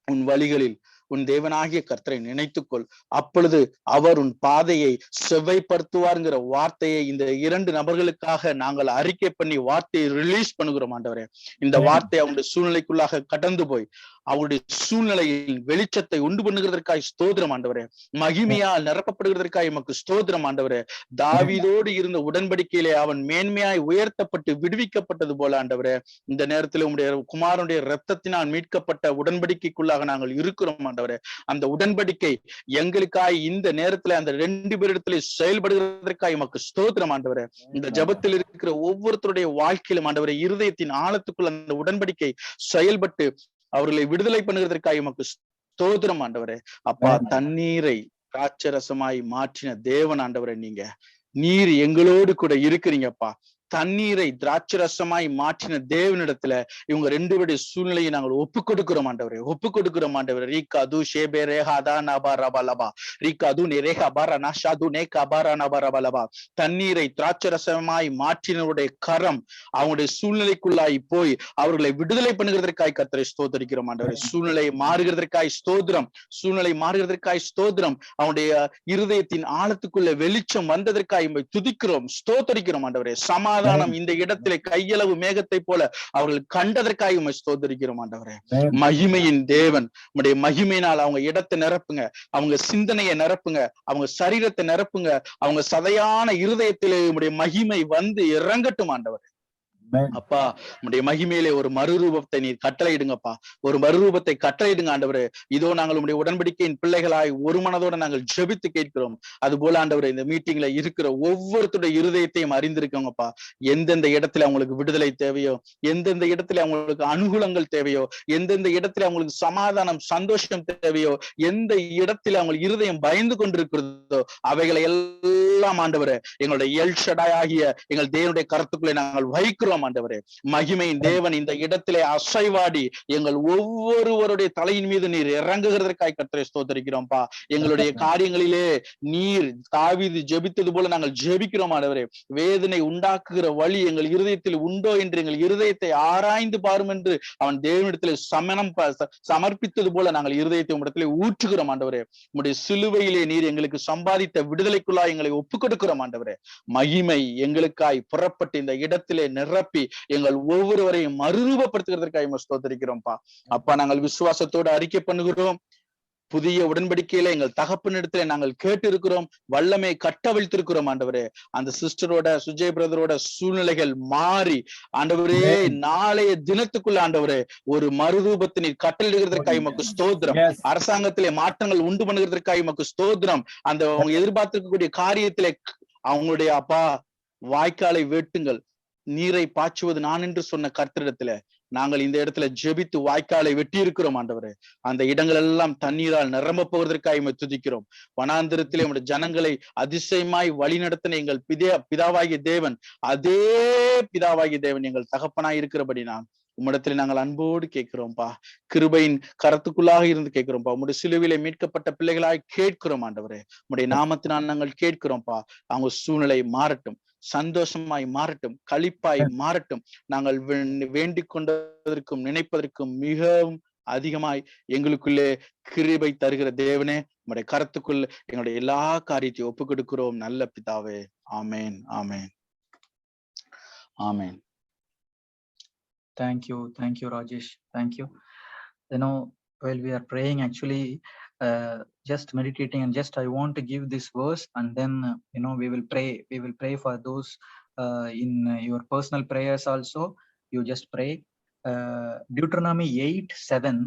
உன் வழிகளில் உன் தேவனாகிய கர்த்தரை நினைத்துக்கொள், அப்பொழுது அவர் உன் பாதையை செவ்வைப்படுத்துவார்ங்கிற வார்த்தையை இந்த 2 நபர்களுக்காக நாங்கள் அறிக்கை பண்ணி வார்த்தையை ரிலீஸ் பண்ணுகிறோம் ஆண்டவரே. இந்த வார்த்தை அவங்களுடைய சூழ்நிலைக்குள்ளாக கடந்து போய் அவருடைய சூழ்நிலையில் வெளிச்சத்தை உண்டு பண்ணுகிறதற்காக ஸ்தோத்திரம் ஆண்டவரே. மகிமையால் நிரப்பப்படுகிறதற்காக எமக்கு ஸ்தோத்திரம் ஆண்டவரே. தாவீதோடு இருந்த உடன்படிக்கையிலே அவன் மேன்மையாய் உயர்த்தப்பட்டு விடுவிக்கப்பட்டது போல ஆண்டவரே, இந்த நேரத்தில் உம்முடைய குமாரனுடைய இரத்தத்தினால் மீட்கப்பட்ட உடன்படிக்கைக்குள்ளாக நாங்கள் இருக்கிறோம் ஆண்டவரே. அந்த உடன்படிக்கை எங்களுக்காய் இந்த நேரத்துல அந்த 2 பேரிடத்திலே செயல்படுகிறதற்காக எமக்கு ஸ்தோத்திரம் ஆண்டவரே. இந்த ஜெபத்தில் இருக்கிற ஒவ்வொருத்தருடைய வாழ்க்கையிலும் ஆண்டவரே, இருதயத்தின் ஆழத்துக்குள் அந்த உடன்படிக்கை செயல்பட்டு அவர்களை விடுதலை பண்ணுகிறதற்காக எமக்கு ஸ்தோத்திரம் ஆண்டவரே. அப்பா, தண்ணீரை திராட்சரசமாய் மாற்றின தேவன் ஆண்டவரே, நீர் எங்களோடு கூட இருக்கிறீங்கப்பா. தண்ணீரை திராட்சரசமாய் மாற்றின தேவனிடத்துல இவங்க 2 பேருடைய சூழ்நிலையை நாங்கள் ஒப்பு கொடுக்கிறோம் ஆண்டவரே. ரீகா து ஷேபே ரேஹாதா நபா ரபலபா ரீகா து நெரேஹா பாரா நாஷாது நேகா பாரா நபா ரபலபா. தண்ணீரை திராட்சரசமாய் மாற்றினருடைய கரம் அவங்களுடைய சூழ்நிலைக்குள்ளாய் போய் அவர்களை விடுதலை பண்ணுகிறதற்காய் கர்த்தரை ஸ்தோத்திரிக்கிறோம் ஆண்டவரே. சூழ்நிலை மாறுகிறதற்காய் ஸ்தோத்திரம். அவனுடைய இருதயத்தின் ஆழத்துக்குள்ள வெளிச்சம் வந்ததற்காய் துதிக்கிறோம் ஸ்தோத்திரிக்கிறோம் ஆண்டவரே. சமாதானம் இந்த இடத்திலே கையளவு மேகத்தை போல அவர்கள் கண்டதற்காக உம்மை ஸ்தோத்திரிக்கிறோம் ஆண்டவரே. மகிமையின் தேவன், உம்முடைய மகிமையினால் அவங்க இடத்தை நிரப்புங்க, அவங்க சிந்தனையை நிரப்புங்க, அவங்க சரீரத்தை நிரப்புங்க, அவங்க சதையான இருதயத்திலே உம்முடைய மகிமை வந்து இறங்கட்டும் ஆண்டவரே. Amen. அப்பா உம்முடைய மகிமையிலே ஒரு மறுரூபத்தை நீர் கட்டளையிடுங்கப்பா. ஒரு மறுரூபத்தை கட்டளையிடுங்க ஆண்டவரே. இதோ நாங்கள் உம்முடைய உடன்படிக்கையின் பிள்ளைகளாய் ஒரு மனதோட நாங்கள் ஜெபித்து கேட்கிறோம். அது போல ஆண்டவரே இந்த மீட்டிங்ல இருக்கிற ஒவ்வொருத்தருடைய இருதயத்தையும் அறிந்திருக்கோங்கப்பா. எந்தெந்த இடத்துல அவங்களுக்கு விடுதலை தேவையோ, எந்தெந்த இடத்துல அவங்களுக்கு அனுகூலங்கள் தேவையோ, எந்தெந்த இடத்துல அவங்களுக்கு சமாதானம் சந்தோஷம் தேவையோ, எந்த இடத்துல அவங்களுக்கு இருதயம் பயந்து கொண்டிருக்கிறதோ அவைகளை எல்லாம் ஆண்டவரே எங்களுடைய எல் ஷடாய் ஆகிய எங்கள் தேவனுடைய கருத்துக்களை நாங்கள் வைக்கிறோம் ஆண்டவரே. மகிமையின் தேவன் இந்த இடத்திலே அசைவாடி எங்கள் ஒவ்வொருவருடைய தலையின் மீது நீர் இறங்குகிறதற்காய் கர்த்தரை ஸ்தோத்திரிக்கிறோம்ப்பா. எங்களுடைய காரியங்களிலே நீர் தாவீது ஜெபித்தது போல நாங்கள் ஜெபிக்கிறோம் ஆண்டவரே. வேதனை உண்டாக்குகிற வழி எங்கள் இருதயத்தில் உண்டோ என்று எங்கள் இருதயத்தை ஆராய்ந்து பாரும் என்று அவன் தேவனிடத்திலே சமர்ப்பித்தது போல நாங்கள் இருதயத்தை உம்மிடத்திலே ஊற்றுகிறோம் ஆண்டவரே. உம்முடைய சிலுவையிலே நீர் எங்களுக்கு சம்பாதித்த விடுதலைக்குள்ளாய் எங்களை ஒப்புக் கொடுக்கிறோம் ஆண்டவரே. மகிமை எங்களுக்காய் புறப்பட்டு இந்த இடத்திலே நிரப்பி எங்கள் ஒவ்வொருவரையும் மறுரூபப்படுத்துகிறதற்காக ஸ்தோத்திரிக்கிறோம்ப்பா. அப்பா நாங்கள் விசுவாசத்தோடு அறிக்கை பண்ணுகிறோம். புதிய உடன்படிக்கையில எங்கள் தகப்பனிடத்துல நாங்கள் கேட்டு இருக்கிறோம், வல்லமை கட்டவிழ்த்திருக்கிறோம் ஆண்டவரே. அந்த சிஸ்டரோட சுஜய் பிரதரோட சூழ்நிலைகள் மாறி ஆண்டவரே நாளைய தினத்துக்குள்ள ஆண்டவரே ஒரு மறுரூபத்தை நீர் கட்டளிடுகிறதற்காக உமக்கு ஸ்தோத்திரம். அரசாங்கத்திலே மாற்றங்கள் உண்டு பண்ணுகிறதற்காக உமக்கு ஸ்தோத்திரம். அந்த அவங்க எதிர்பார்த்திருக்கக்கூடிய காரியத்திலே அவங்களுடைய அப்பா வாய்க்காலை வெட்டுங்கள், நீரை பாய்ச்சுவது நான் என்று சொன்ன கர்த்தரிடத்துல நாங்கள் இந்த இடத்துல ஜெபித்து வாய்க்காலை வெட்டி இருக்கிறோம் ஆண்டவரே. அந்த இடங்கள் எல்லாம் தண்ணீரால் நிரம்ப போவதற்காக துதிக்கிறோம். வனாந்திரத்திலே நம்முடைய ஜனங்களை அதிசயமாய் வழி நடத்தின எங்கள் பிதாவாகிய தேவன், அதே பிதாவாகிய தேவன் எங்கள் தகப்பனாய் இருக்கிறபடி நான் உம்மிடத்துல நாங்கள் அன்போடு கேட்கிறோம்ப்பா. கிருபையின் கரத்துக்குள்ளாக இருந்து கேட்கிறோம்ப்பா. உம்முடைய சிலுவையிலே மீட்கப்பட்ட பிள்ளைகளாய் கேட்கிறோம் ஆண்டவரே. உம்முடைய நாமத்தினால் நாங்கள் கேட்கிறோம்ப்பா. அவங்க சூழ்நிலை மாறட்டும், சந்தோஷமாய் மாறட்டும், களிப்பாய் மாறட்டும். நாங்கள் வேண்டிக் கொண்டதற்கும் நினைப்பதற்கும் மிகவும் அதிகமாய் எங்களுக்குள்ளே கிருபை தருகிற தேவனே, உம்முடைய கரத்துக்குள் எங்களுடைய எல்லா காரியத்தையும் ஒப்புக் கொடுக்கிறோம் நல்ல பிதாவே. ஆமேன், ஆமேன், ஆமேன். Thank you, Rajesh. Thank you. You know, while we are praying, actually, just meditating, and just I want to give this verse, and then you know we will pray. We will pray for those in your personal prayers also. You just pray. Deuteronomy 8:7.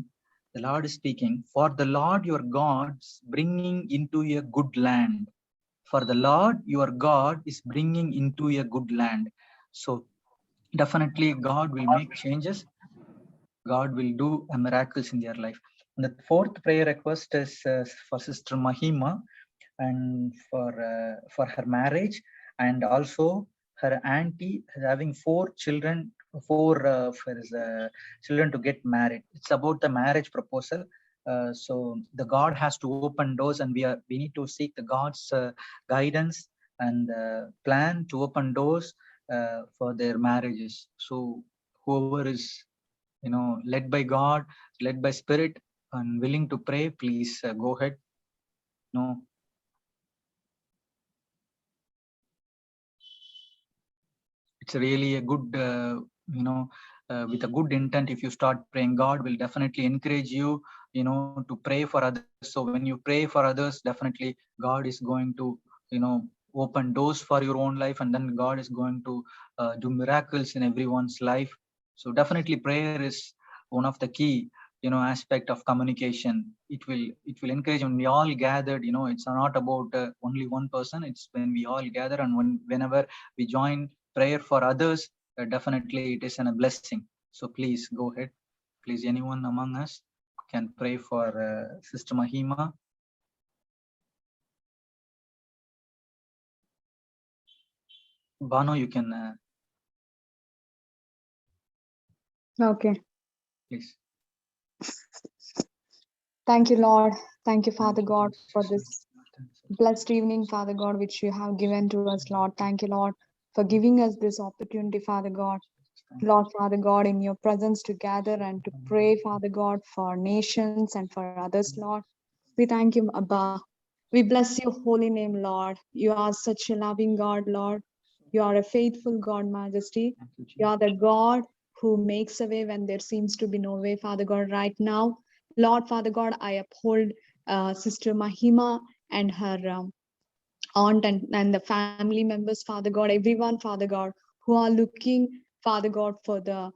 The Lord is speaking. For the Lord your God's bringing into a good land. For the Lord your God is bringing into a good land. So definitely God will make changes. God will do miracles in their life. And the fourth prayer request is for Sister Mahima, and for her marriage, and also her auntie having four children to get married. It's about the marriage proposal. So the God has to open doors, and we need to seek the God's guidance and plan to open doors for their marriages. So whoever is led by God, led by Spirit, and willing to pray, please go ahead. No, it's really a good with a good intent. If you start praying, God will definitely encourage you to pray for others. So when you pray for others, definitely God is going to open doors for your own life, and then God is going to do miracles in everyone's life. So definitely prayer is one of the key aspect of communication. It will encourage. When we all gathered, it's not about only one person. It's when we all gather, and whenever we join prayer for others, definitely it is a blessing. So please go ahead. Please, anyone among us can pray for Sister Mahima. Bano, you can Okay. please. Thank you, Lord. Thank you, Father God, for this blessed evening, Father God, which you have given to us, Lord. Thank you, Lord, for giving us this opportunity, Father God. Lord, Father God, in your presence to gather and to pray, Father God, for nations and for others, Lord. We thank you, Abba. We bless your holy name, Lord. You are such a loving God, Lord. You are a faithful God, Majesty. You are the God who makes a way when there seems to be no way, Father God. Right now, Lord, Father God, I uphold Sister Mahima and her aunt and the family members, Father God, everyone, Father God, who are looking Father God, for the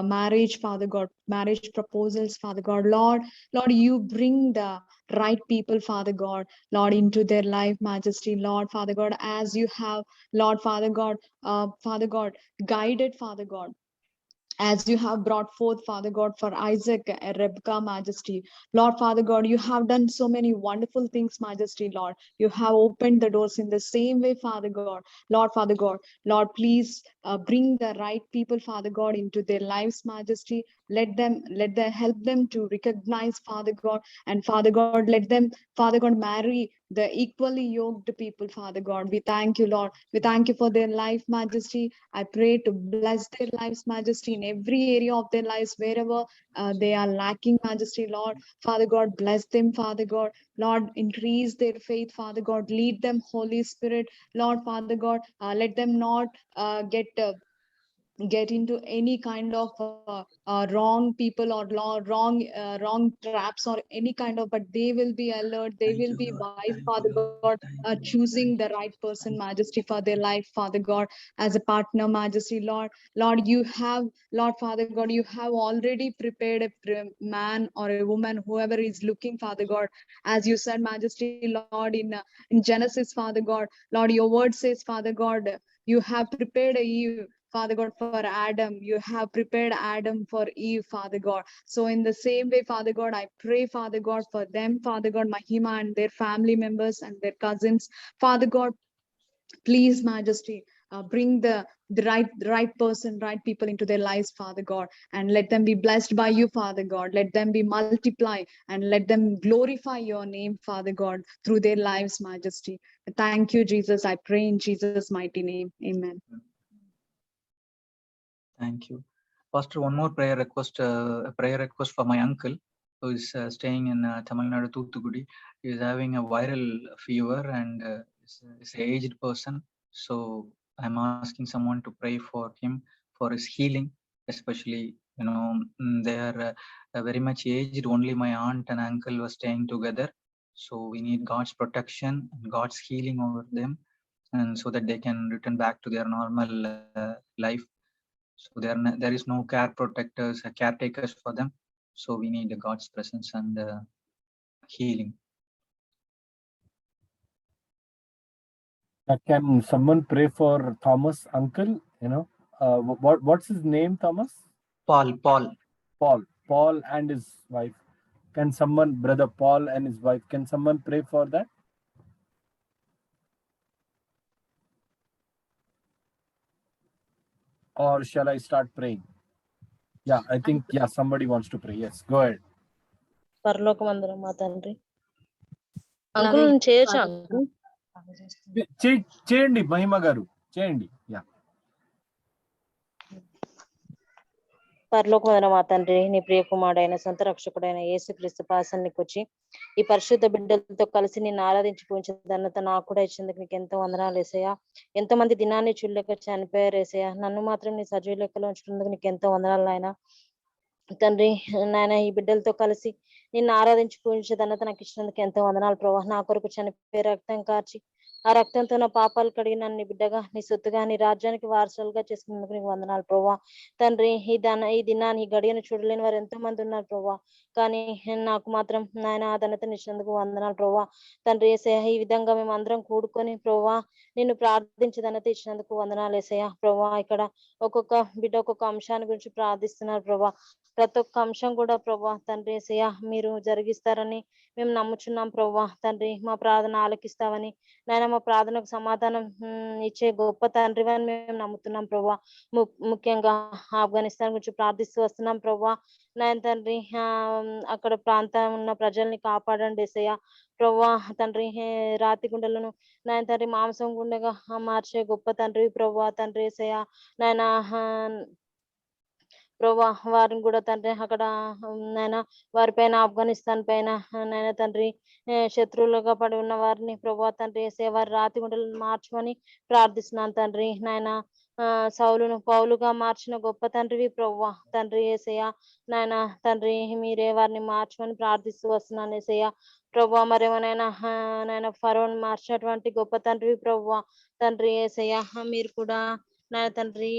marriage, Father God, marriage proposals, Father God. Lord, you bring the right people, Father God, Lord, into their life, Majesty, Lord, Father God, as you have, Lord, Father God, guided, Father God, as you have brought forth, Father God, for Isaac and Rebecca, Majesty. Lord, Father God, you have done so many wonderful things, Majesty, Lord. You have opened the doors in the same way, Father God. Lord, Father God, Lord, please bring the right people, Father God, into their lives, Majesty. Let them help them to recognize, Father God, and Father God, let them, Father God, marry the equally yoked people, Father God. We thank you, Lord. We thank you for their life, Majesty. I pray to bless their lives, Majesty, in every area of their lives, wherever they are lacking, Majesty, Lord. Father God, bless them, Father God. Lord, increase their faith, Father God. Lead them, Holy Spirit. Lord, Father God, let them not get into any kind of wrong people or wrong traps or any kind of, but they will be alert, they Thank will you, be Lord. wise, Thank Father you, Lord. God, Thank you, Lord. choosing Thank the you. right person, Thank you. Majesty, for their life, Father God, as a partner, Majesty, Lord, you have, Lord, Father God, you have already prepared a man or a woman, whoever is looking, Father God, as you said, Majesty, Lord, in Genesis, Father God, Lord, your word says, Father God, you have prepared Eve, Father God, for Adam. You have prepared Adam for Eve, Father God. So in the same way, Father God, I pray, Father God, for them, Father God, Mahima and their family members and their cousins. Father God, please, Majesty, bring the right person, right people into their lives, Father God, and let them be blessed by you, Father God. Let them be multiply and let them glorify your name, Father God, through their lives, Majesty. Thank you, Jesus. I pray in Jesus' mighty name. Amen. Thank you. Pastor, one more prayer request, a prayer request for my uncle who is staying in Tamil Nadu, Thoothukudi. He is having a viral fever and is an aged person. So I'm asking someone to pray for him, for his healing, especially, they are very much aged. Only my aunt and uncle were staying together. So we need God's protection and God's healing over them, and so that they can return back to their normal life. So there is no caretakers for them. So we need God's presence and healing. Can someone pray for Thomas' uncle? What's his name, Thomas? Paul. Paul and his wife. Can someone, brother Paul and his wife, can someone pray for that? Or shall I start praying? Yeah, I think, somebody wants to pray. Yes, go ahead. పరలోకమందున మా తండ్రి uncle నేను చేయొచ్చా uncle? చేయండి మహిమ గారు, చేయండి. Yeah. పరలోకమందున మా తండ్రి, నీ ప్రియకుమారుడైన సొంత రక్షకుడైన యేసుక్రీస్తు పాసానికి వచ్చి ఈ పరిశుద్ధ బిడ్డలతో కలిసి నిన్ను ఆరాధించి పూజించిన ఘనత నాకు కూడా ఇచ్చినందుకు నీకు ఎంతో వందనాలు యేసయ్యా. ఎంతో మంది దినాన్ని చూడలేక చనిపోయారు యేసయ్యా, నన్ను మాత్రం నీ సజీవ లెక్కలో ఉంచినందుకు నీకు ఎంతో వందనాలు నాయన. తండ్రి నాయన, ఈ బిడ్డలతో కలిసి నిన్ను ఆరాధించి పూజించే ఘనత నాకు ఇచ్చినందుకు ఎంతో వందనాలు ప్రభా. నా కొరకు చనిపోయి రక్తం కార్చి ఆ రక్తంతో నా పాపాలు కడిగి నన్ను నీ బిడ్డగా, నీ సొత్తుగా, నీ రాజ్యానికి వారసులుగా చేసుకున్నందుకు నీకు వందనాలు ప్రభా. తండ్రి ఈ దినాన్ని, ఈ గడియను చూడలేని వారు ఎంతో మంది ఉన్నారు ప్రభా, కానీ నాకు మాత్రం నాయన ఆ ఘనతను ఇచ్చినందుకు వందనాలు ప్రభా. తండ్రి యేసయ్య, ఈ విధంగా మేము అందరం కూడుకొని ప్రభా నిన్ను ప్రార్థించే ఘనత ఇచ్చినందుకు వందనాలు యేసయ్య. ప్రభా ఇక్కడ ఒక్కొక్క బిడ్డ ఒక్కొక్క అంశాన్ని గురించి ప్రార్థిస్తున్నారు ప్రభా. ప్రతి ఒక్క అంశం కూడా ప్రభా తండ్రి యేసయ్య మీరు జరిగిస్తారని మేము నమ్ముచున్నాం ప్రభా. తండ్రి మా ప్రార్థన ఆలకిస్తావని నాయన, మా ప్రార్థనకు సమాధానం ఇచ్చే గొప్ప తండ్రివని మేము నమ్ముతున్నాం ప్రభా. ముఖ్యంగా ఆఫ్ఘనిస్తాన్ గురించి ప్రార్థిస్తూ వస్తున్నాం ప్రభా. నాయన తండ్రి అక్కడ ప్రాంతం ఉన్న ప్రజల్ని కాపాడండి యేసయ్య. ప్రభా తండ్రి రాతి గుండెలను నాయన తండ్రి మాంసం గుండెగా మార్చే గొప్ప తండ్రి ప్రభా. తండ్రి యేసయ్య నాయన ప్రభా వారిని కూడా తండ్రి అక్కడ నాయన వారిపైన, ఆఫ్ఘనిస్తాన్ పైన నాయన తండ్రి శత్రువులుగా పడి ఉన్న వారిని ప్రభా తండ్రి యేసయ్య వారి రాతి గుండెలను మార్చమని ప్రార్థిస్తున్నాను తండ్రి. నాయన సౌలును పౌలుగా మార్చిన గొప్ప తండ్రివి ప్రభా. తండ్రి యేసయ్య నాయన తండ్రి మీరే వారిని మార్చమని ప్రార్థిస్తూ వస్తున్నాను యేసయ్య. ప్రభా మరేమోనైనా నాయన ఫరోని మార్చినటువంటి గొప్ప తండ్రివి ప్రభా. తండ్రి యేసయ్య మీరు కూడా నాయన తండ్రి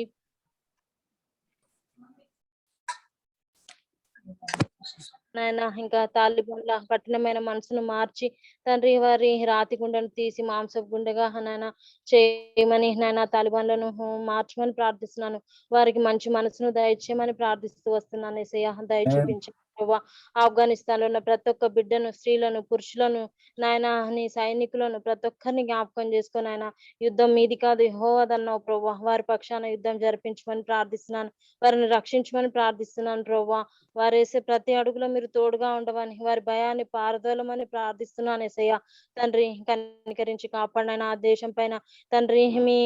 నాయన ఇంకా తాలిబాన్ల కఠినమైన మనసును మార్చి తండ్రి వారి రాతి గుండెను తీసి మాంసపు గుండెగా నాయన చేయమని నాయన తాలిబాన్లను మార్చమని ప్రార్థిస్తున్నాను. వారికి మంచి మనసును దయచేయమని ప్రార్థిస్తూ వస్తున్నాను. యేసయ్య దయ చూపించండి ప్రభువా. ఆఫ్ఘనిస్తాన్ లో ఉన్న ప్రతి ఒక్క బిడ్డను, స్త్రీలను, పురుషులను నాయన నీ సైనికులను ప్రతి ఒక్కరిని జ్ఞాపకం చేసుకొని ఆయన యుద్ధం మీది కాదు యెహోవాదన్నావు ప్రభువా. వారి పక్షాన యుద్ధం జరిపించమని ప్రార్థిస్తున్నాను. వారిని రక్షించమని ప్రార్థిస్తున్నాను ప్రభువా. వారు వేసే ప్రతి అడుగులో మీరు తోడుగా ఉండవని, వారి భయాన్ని పారదోలమని ప్రార్థిస్తున్నాను యేసయ్య. తండ్రి కనికరించి కాపాడిన ఆ దేశం పైన తండ్రి మీ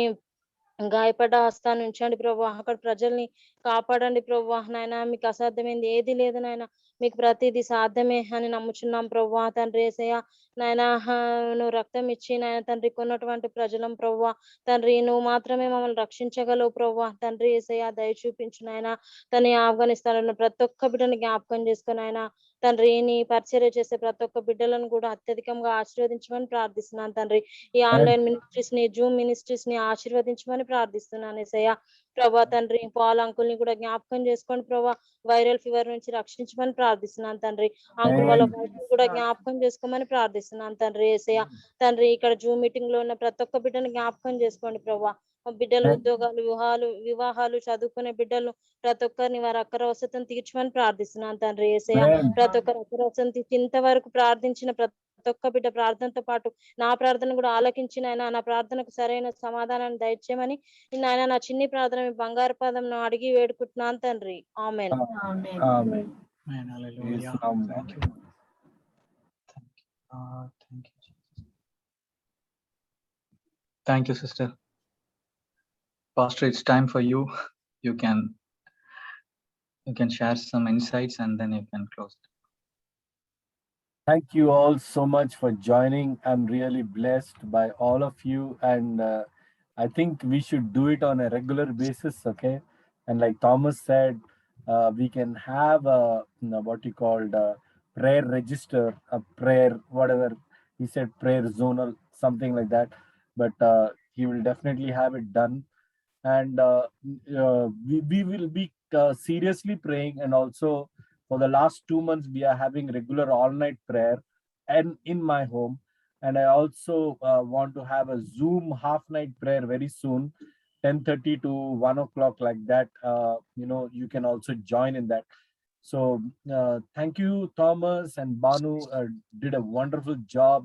గాయపడ్డ హస్తాన్ని ఉంచండి ప్రభువా. అక్కడ ప్రజల్ని కాపాడండి ప్రభువా. నాయన మీకు అసాధ్యమైంది ఏది లేదు నాయన. మీకు ప్రతిదీ సాధ్యమే అని నమ్ముచున్నాం ప్రభువా. తండ్రి యేసయ్య నాయన నువ్వు రక్తం ఇచ్చి నాయన తండ్రి కొన్నటువంటి ప్రజలం ప్రభువా. తండ్రి నువ్వు మాత్రమే మమ్మల్ని రక్షించగలవు ప్రభువా. తండ్రి యేసయ్య దయ చూపించు నాయన. తన ఆఫ్ఘనిస్తాన్ లో ప్రతి ఒక్క బిడ్డని జ్ఞాపకం చేసుకుని ఆయన తండ్రి నీ పరిచర్య చేసే ప్రతి ఒక్క బిడ్డలను కూడా అత్యధికంగా ఆశీర్వదించమని ప్రార్థిస్తున్నాను తండ్రి. ఈ ఆన్లైన్ మినిస్ట్రీస్ ని, జూమ్ మినిస్ట్రీస్ ని ఆశీర్వదించమని ప్రార్థిస్తున్నాను యేసయ్య. ప్రభా తండ్రి పాల్ అంకుల్ ని కూడా జ్ఞాపకం చేసుకోండి ప్రభా. వైరల్ ఫీవర్ నుంచి రక్షించమని ప్రార్థిస్తున్నాను తండ్రి. అంకుల్ వాళ్ళ వైఫ్ కూడా జ్ఞాపకం చేసుకోమని ప్రార్థిస్తున్నాను తండ్రి యేసయ్య. తండ్రి ఇక్కడ జూమ్ మీటింగ్ లో ఉన్న ప్రతి ఒక్క బిడ్డను జ్ఞాపకం చేసుకోండి ప్రభా. బిడ్డలు ఉద్యోగాలు, వివాహాలు చదువుకునే బిడ్డలు ప్రతి ఒక్కరిని వారి అక్కర వసతిని తీర్చమని ప్రార్థిస్తున్నాను తండ్రి యేసయ్య. ప్రతి ఒక్కరు అక్కర వసతిని తీర్చి ఇంతవరకు ప్రార్థించిన ప్రతి ఒక్క బిడ్డ ప్రార్థనతో పాటు నా ప్రార్థన కూడా ఆలకించి నాయన నా ప్రార్థనకు సరైన సమాధానాన్ని దయచేయమని నాయన నా చిన్ని ప్రార్థన మీ బంగారు పాదం అడిగి వేడుకుంటున్నాను తండ్రి. Amen. Amen. Amen. Hallelujah. Thank you. Thank you, Jesus. Thank you, sister. Pastor, it's time for you. You can share some insights and then you can close. Thank you all so much for joining. I'm really blessed by all of you, and I think we should do it on a regular basis, okay? And like Thomas said, we can have a what you called a prayer register, a prayer whatever he said, prayer zonal, something like that. But he will definitely have it done, and we will be seriously praying. And also for the last 2 months we are having regular all night prayer and in my home. And I also want to have a Zoom half night prayer very soon, 10:30 to 1 o'clock, like that. You can also join in that. So thank you, Thomas and Banu, did a wonderful job.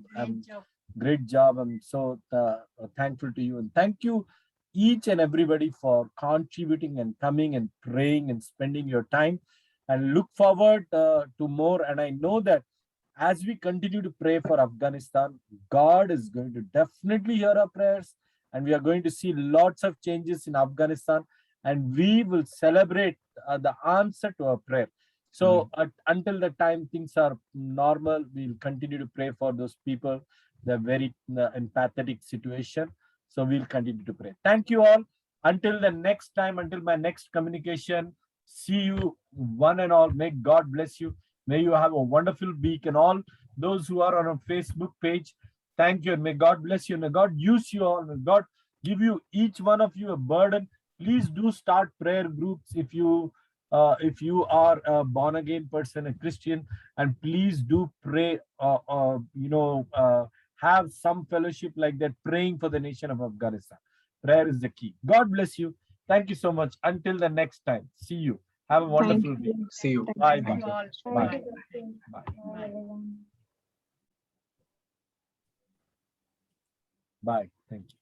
Great job. I'm so thankful to you, and thank you each and everybody for contributing and coming and praying and spending your time, and look forward to more. And I know that as we continue to pray for Afghanistan, God is going to definitely hear our prayers, and we are going to see lots of changes in Afghanistan, and we will celebrate the answer to our prayer. So until the time things are normal, we'll continue to pray for those people. They're very empathetic situation. So we'll continue to pray. Thank you all. Until the next time, until my next communication, see you one and all. May God bless you. May you have a wonderful week. And all those who are on our Facebook page, thank you. And may God bless you. May God use you all. May God give you, each one of you, a burden. Please do start prayer groups if you are a born again person, a Christian, and please do pray, have some fellowship like that, praying for the nation of Afghanistan. Prayer is the key. God bless you. Thank you so much. Until the next time, see you. Have a wonderful week. See you. Bye. Thank you all. Bye. Thank you, Pastor. Bye. Bye, everyone. Bye. Thank you.